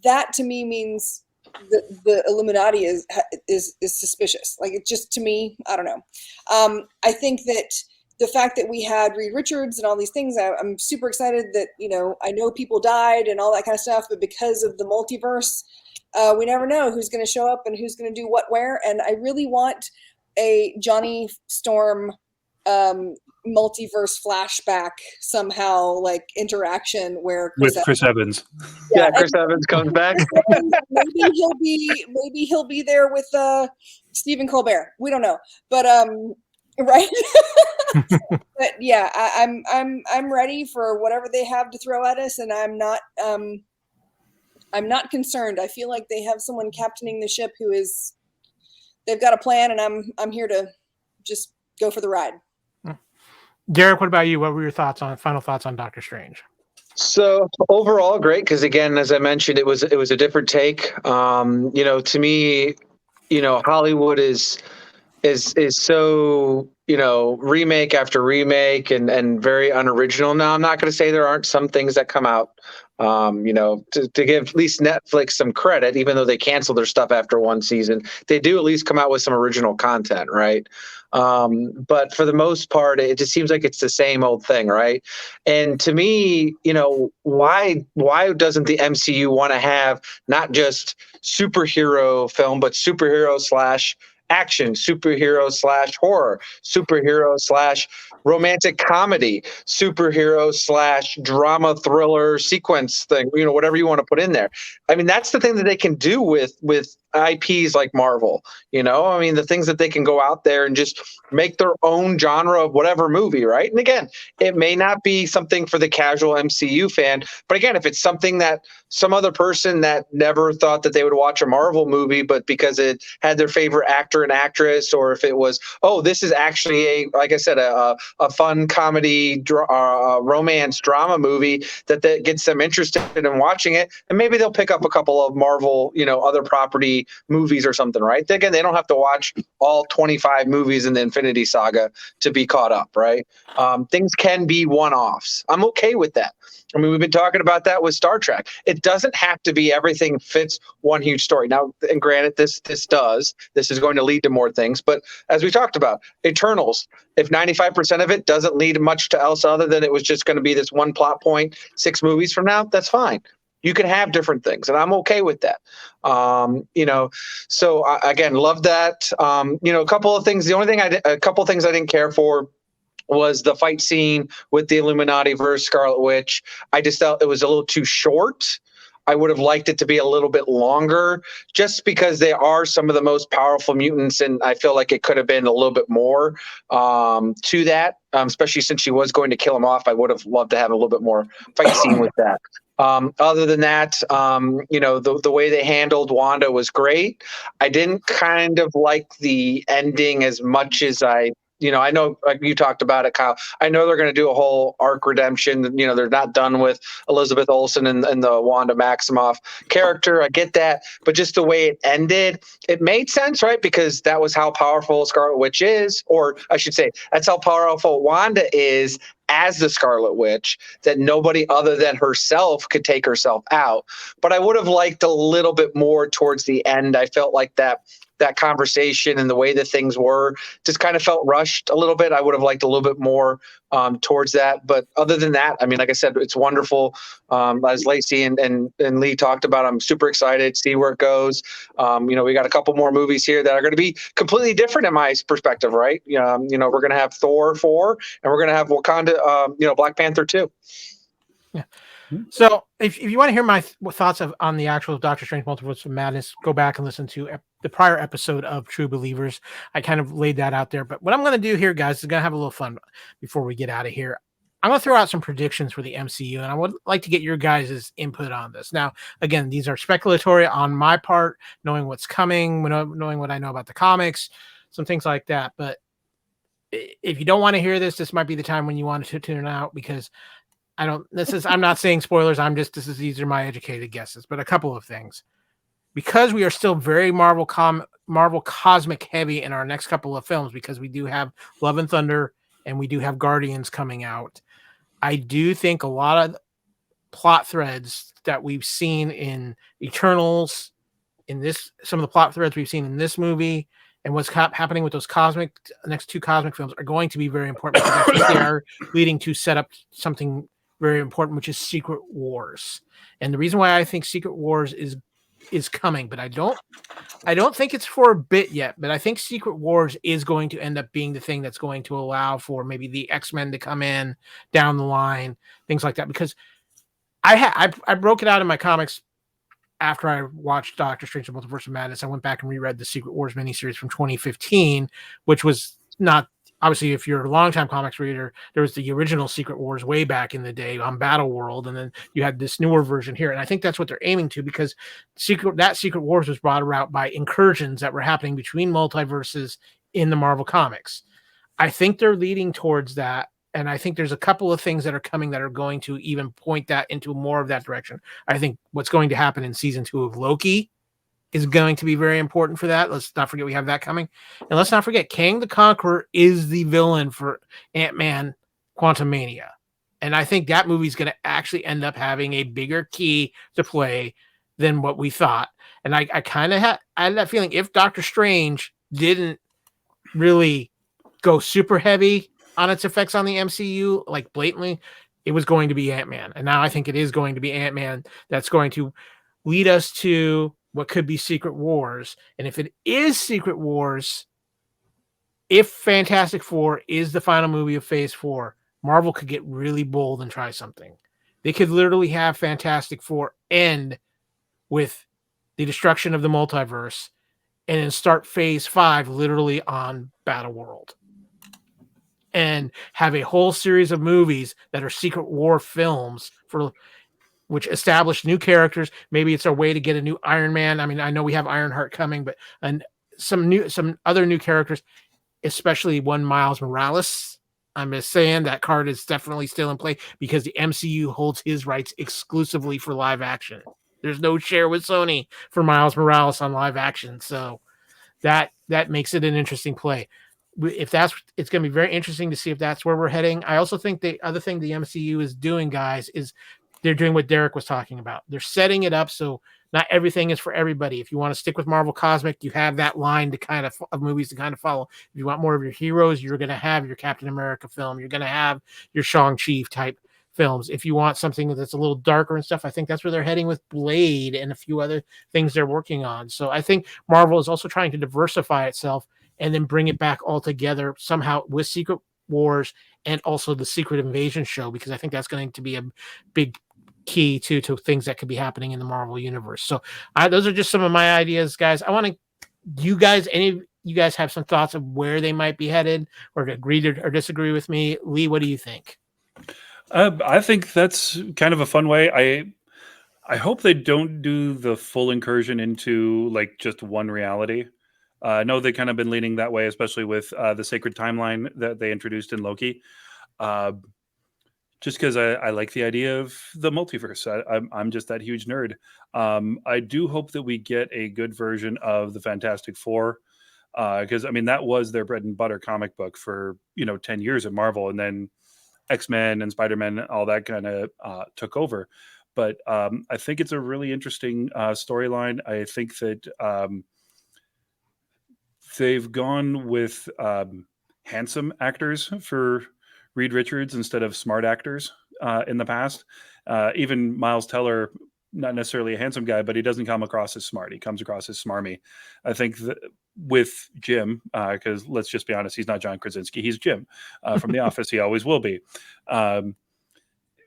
that to me means the Illuminati is suspicious. Like, it just, to me, I don't know. I think that the fact that we had Reed Richards and all these things, I'm super excited that, I know people died and all that kind of stuff, but because of the multiverse, we never know who's going to show up and who's going to do what where. And I really want a Johnny Storm multiverse flashback somehow, like interaction where Chris Evans. Yeah, Chris Evans comes back. maybe he'll be there with Stephen Colbert. We don't know, but right. But yeah, I'm ready for whatever they have to throw at us, and I'm not concerned. I feel like they have someone captaining the ship they've got a plan, and I'm here to just go for the ride. Derrick, what about you? What were your final thoughts on Doctor Strange? So overall, great, because again, as I mentioned, it was a different take. To me, Hollywood is so, remake after remake and very unoriginal. Now, I'm not going to say there aren't some things that come out, to give at least Netflix some credit, even though they canceled their stuff after one season, they do at least come out with some original content, right? But for the most part, it just seems like it's the same old thing, right? And to me, why doesn't the MCU want to have not just superhero film, but superhero / action, superhero / horror, superhero / romantic comedy, superhero / drama thriller sequence thing, whatever you want to put in there. I mean, that's the thing that they can do with IPs like Marvel. I mean, the things that they can go out there and just make their own genre of whatever movie, right? And again, it may not be something for the casual MCU fan, but again, if it's something that some other person that never thought that they would watch a Marvel movie, but because it had their favorite actor and actress, or if it was, oh, this is actually like I said, a fun comedy, romance drama movie that gets them interested in watching it, and maybe they'll pick up a couple of Marvel, other property movies or something, right? Again, they don't have to watch all 25 movies in the Infinity Saga to be caught up, right? Things can be one-offs. I'm okay with that. I mean, we've been talking about that with Star Trek. It doesn't have to be everything fits one huge story. Now, and granted, this is going to lead to more things. But as we talked about, Eternals, if 95% of it doesn't lead much to else other than it was just going to be this one plot point 6 movies from now, that's fine. You can have different things, and I'm okay with that. So again, love that. A couple of things. A couple of things I didn't care for was the fight scene with the Illuminati versus Scarlet Witch. I just felt it was a little too short. I would have liked it to be a little bit longer, just because they are some of the most powerful mutants, and I feel like it could have been a little bit more to that, especially since she was going to kill him off. I would have loved to have a little bit more fight scene with that. Other than that, the way they handled Wanda was great. I didn't kind of like the ending as much as I know, like you talked about it, Kyle. I know they're going to do a whole arc redemption. They're not done with Elizabeth Olsen and the Wanda Maximoff character. I get that. But just the way it ended, it made sense, right? Because that was how powerful Scarlet Witch is. Or I should say, that's how powerful Wanda is as the Scarlet Witch, that nobody other than herself could take herself out. But I would have liked a little bit more towards the end. I felt like that conversation and the way that things were just kind of felt rushed a little bit. I would have liked a little bit more towards that. But other than that, I mean, like I said, it's wonderful. As Lacee and Lee talked about, I'm super excited to see where it goes. We got a couple more movies here that are going to be completely different in my perspective, right? We're going to have Thor 4 and we're going to have Wakanda, Black Panther 2. Yeah. So if you want to hear my thoughts on the actual Doctor Strange Multiverse of Madness, go back and listen to the prior episode of True Believers. I kind of laid that out there. But what I'm going to do here, guys, is going to have a little fun before we get out of here. I'm going to throw out some predictions for the MCU, and I would like to get your guys' input on this. Now, again, these are speculatory on my part, knowing what's coming, knowing what I know about the comics, some things like that. But if you don't want to hear this might be the time when you want to tune out, because I'm not saying spoilers. These are my educated guesses, but a couple of things. Because we are still very Marvel cosmic heavy in our next couple of films, because we do have Love and Thunder and we do have Guardians coming out. I do think a lot of plot threads that we've seen in Eternals, some of the plot threads we've seen in this movie, and what's happening with those next 2 cosmic films are going to be very important, because I think they are leading to set up something very important, which is Secret Wars. And the reason why I think Secret Wars is coming, but I don't think it's for a bit yet, but I think Secret Wars is going to end up being the thing that's going to allow for maybe the X-Men to come in down the line, things like that. Because I broke it out in my comics after I watched Doctor Strange and Multiverse of Madness. I went back and reread the Secret Wars miniseries from 2015, which was not, obviously, if you're a longtime comics reader, there was the original Secret Wars way back in the day on Battle World, and then you had this newer version here. And I think that's what they're aiming to, because Secret Wars was brought about by incursions that were happening between multiverses in the Marvel comics. I think they're leading towards that, and I think there's a couple of things that are coming that are going to even point that into more of that direction. I think what's going to happen in season 2 of Loki is going to be very important for that. Let's not forget we have that coming. And let's not forget Kang the Conqueror is the villain for Ant-Man Quantumania. And I think that movie is going to actually end up having a bigger key to play than what we thought. And I kind of had that feeling, if Doctor Strange didn't really go super heavy on its effects on the MCU, like blatantly, it was going to be Ant-Man. And now I think it is going to be Ant-Man that's going to lead us to what could be Secret Wars. And if it is Secret Wars, if Fantastic Four is the final movie of Phase 4, Marvel could get really bold and try something. They could literally have Fantastic Four end with the destruction of the multiverse, and then start phase 5 literally on Battleworld. And have a whole series of movies that are Secret War films which establish new characters. Maybe it's a way to get a new Iron Man. I mean, I know we have Ironheart coming, but some other new characters, especially one Miles Morales. I'm just saying that card is definitely still in play because the MCU holds his rights exclusively for live action. There's no share with Sony for Miles Morales on live action. So that makes it an interesting play. It's going to be very interesting to see if that's where we're heading. I also think the other thing the MCU is doing, guys, is they're doing what Derrick was talking about. They're setting it up so not everything is for everybody. If you want to stick with Marvel Cosmic, you have that line of movies to kind of follow. If you want more of your heroes, you're going to have your Captain America film. You're going to have your Shang-Chi type films. If you want something that's a little darker and stuff, I think that's where they're heading with Blade and a few other things they're working on. So I think Marvel is also trying to diversify itself and then bring it back all together somehow with Secret Wars and also the Secret Invasion show, because I think that's going to be a big key to things that could be happening in the Marvel universe. So those are just some of my ideas, guys. I want any of you guys have some thoughts of where they might be headed, or to agree or disagree with me? Lee, what do you think? I think that's kind of a fun way. I hope they don't do the full incursion into like just one reality. I know they've kind of been leaning that way, especially with the sacred timeline that they introduced in Loki. Just because I like the idea of the multiverse. I'm just that huge nerd. I do hope that we get a good version of the Fantastic Four, because I mean that was their bread and butter comic book for 10 years at Marvel, and then X-Men and Spider-Man, all that kind of took over. But I think it's a really interesting storyline. I think that they've gone with handsome actors for Reed Richards instead of smart actors in the past. Even Miles Teller, not necessarily a handsome guy, but he doesn't come across as smart. He comes across as smarmy. I think that with Jim, because let's just be honest, he's not John Krasinski. He's Jim from The Office. He always will be.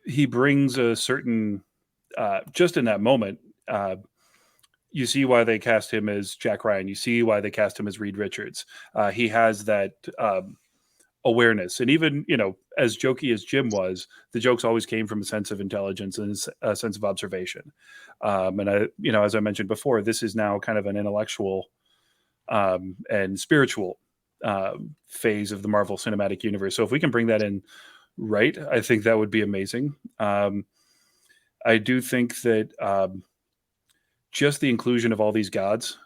He brings a certain, just in that moment, you see why they cast him as Jack Ryan. You see why they cast him as Reed Richards. He has that awareness, and even as jokey as Jim was, the jokes always came from a sense of intelligence and a sense of observation. And I, as I mentioned before, this is now kind of an intellectual and spiritual phase of the Marvel Cinematic Universe. So if we can bring that in right, I think that would be amazing. I do think that just the inclusion of all these gods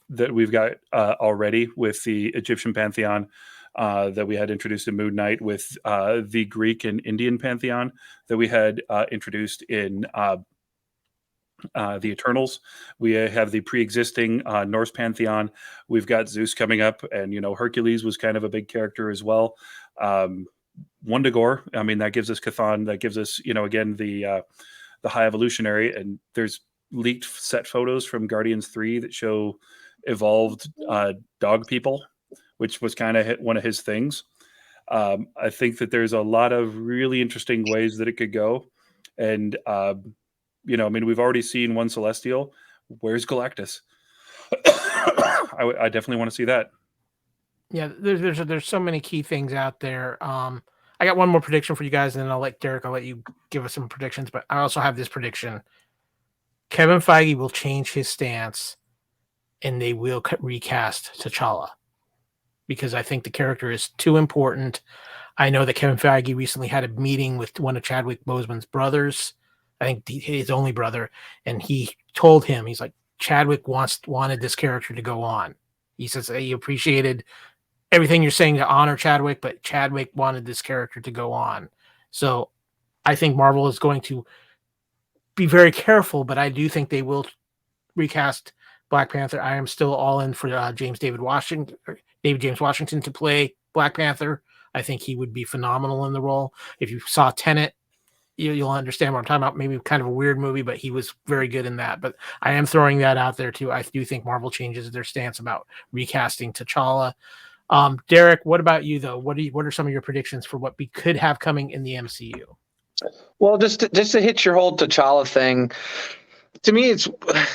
that we've got already with the Egyptian pantheon, that we had introduced in Moon Knight, with the Greek and Indian pantheon that we had introduced in the Eternals. We have the pre-existing Norse pantheon. We've got Zeus coming up, and Hercules was kind of a big character as well. Wundagore, I mean, that gives us Chthon, that gives us again the High Evolutionary, and there's leaked set photos from Guardians 3 that show evolved dog people, which was kind of one of his things. I think that there's a lot of really interesting ways that it could go. And, I mean, we've already seen one Celestial. Where's Galactus? I definitely want to see that. Yeah, there's so many key things out there. I got one more prediction for you guys, and then I'll let you give us some predictions. But I also have this prediction. Kevin Feige will change his stance, and they will recast T'Challa, because I think the character is too important. I know that Kevin Feige recently had a meeting with one of Chadwick Boseman's brothers, I think his only brother, and he told him, he's like, Chadwick wanted this character to go on. He says he appreciated everything you're saying to honor Chadwick, but Chadwick wanted this character to go on. So I think Marvel is going to be very careful, but I do think they will recast Black Panther. I am still all in for David James Washington to play Black Panther. I think he would be phenomenal in the role. If you saw Tenet, you'll understand what I'm talking about. Maybe kind of a weird movie, but he was very good in that. But I am throwing that out there too. I do think Marvel changes their stance about recasting T'Challa. Derrick, what about you though? What are some of your predictions for what we could have coming in the MCU? Well, just to hit your whole T'Challa thing, to me, it's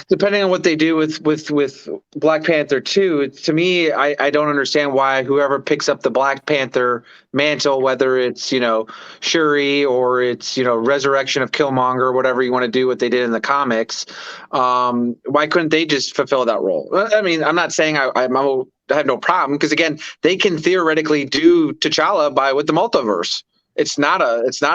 depending on what they do with Black Panther 2. To me, I don't understand why whoever picks up the Black Panther mantle, whether it's, Shuri or it's, resurrection of Killmonger, whatever you want to do, what they did in the comics, why couldn't they just fulfill that role? I mean, I'm not saying I have no problem, because again, they can theoretically do T'Challa with the multiverse. It's not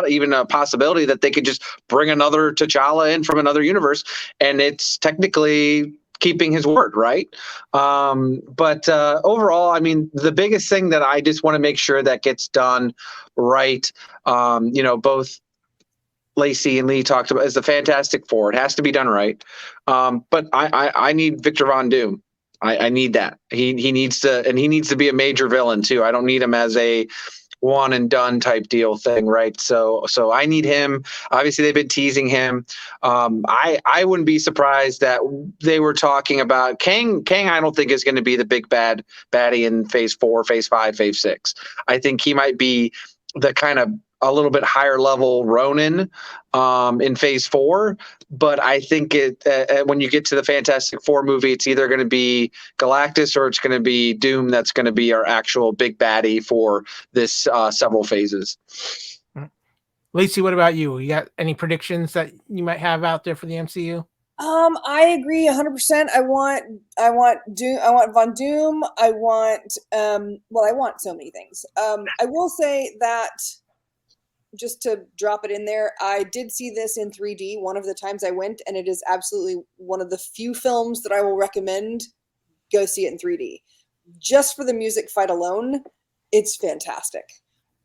even a possibility that they could just bring another T'Challa in from another universe, and it's technically keeping his word, right? But overall, I mean, the biggest thing that I just want to make sure that gets done right, both Lacey and Lee talked about, is the Fantastic Four. It has to be done right. But I need Victor Von Doom. I need that. He needs to be a major villain too. I don't need him as a one and done type deal thing, right? So I need him. Obviously, they've been teasing him. I wouldn't be surprised that they were talking about Kang. I don't think is going to be the big baddie in Phase 4, Phase 5, Phase 6. I think he might be the kind of a little bit higher level Ronin in Phase 4. But I think when you get to the Fantastic Four movie, it's either going to be Galactus or it's going to be Doom. That's going to be our actual big baddie for this several phases. Lacey, what about you? You got any predictions that you might have out there for the MCU? I agree 100%. I want Doom. I want Von Doom. I want I want so many things. I will say that, just to drop it in there, I did see this in 3D one of the times I went, and it is absolutely one of the few films that I will recommend. Go see it in 3D. Just for the music fight alone, it's fantastic.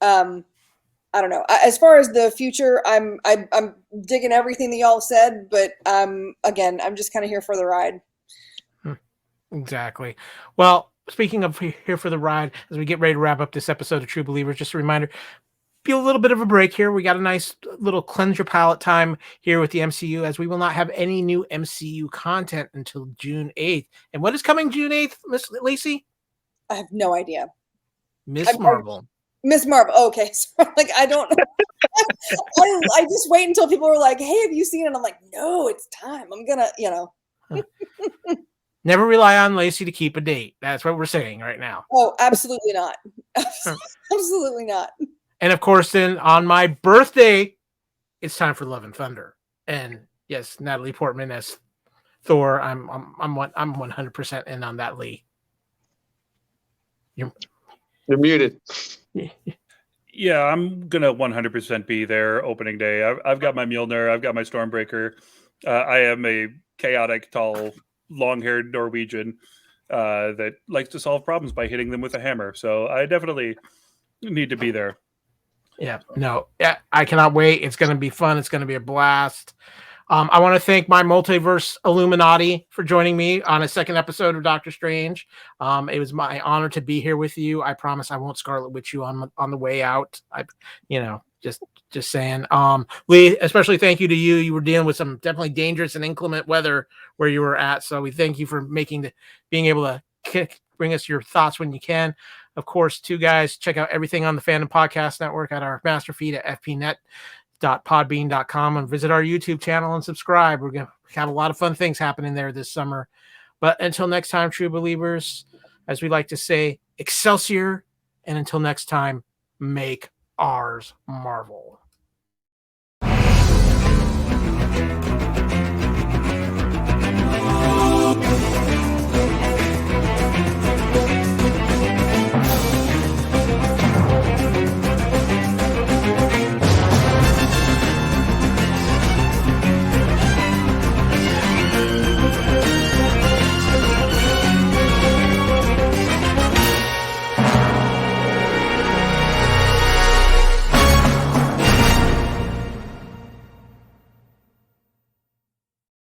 I don't know. As far as the future, I'm digging everything that y'all said, but again, I'm just kind of here for the ride. Exactly. Well, speaking of here for the ride, as we get ready to wrap up this episode of True Believers, just a reminder, feel a little bit of a break here. We got a nice little cleanse your palate time here with the MCU, as we will not have any new MCU content until June 8th. And what is coming June 8th, Miss Lacey? I have no idea. Miss Marvel. Miss Marvel. Okay. So, I don't I just wait until people are like, hey, have you seen it? I'm like, no, it's time. I'm gonna, Never rely on Lacey to keep a date. That's what we're saying right now. Oh, absolutely not. Absolutely not. And of course, then on my birthday, it's time for Love and Thunder. And yes, Natalie Portman as Thor. I'm 100% in on that, Lee. You're muted. Yeah, I'm gonna 100% be there opening day. I've got my Mjolnir. I've got my Stormbreaker. I am a chaotic, tall, long-haired Norwegian that likes to solve problems by hitting them with a hammer. So I definitely need to be there. Yeah, no, yeah, I cannot wait. It's going to be fun. It's going to be a blast. I want to thank my multiverse Illuminati for joining me on a second episode of Doctor Strange. It was my honor to be here with you. I promise I won't Scarlet Witch you on the way out. Just saying. Lee, especially thank you to you. You were dealing with some definitely dangerous and inclement weather where you were at. So we thank you for being able to bring us your thoughts when you can. Of course, too, guys, check out everything on the Fandom Podcast Network at our master feed at fpnet.podbean.com and visit our YouTube channel and subscribe. We're going to have a lot of fun things happening there this summer. But until next time, true believers, as we like to say, Excelsior. And until next time, make ours Marvel.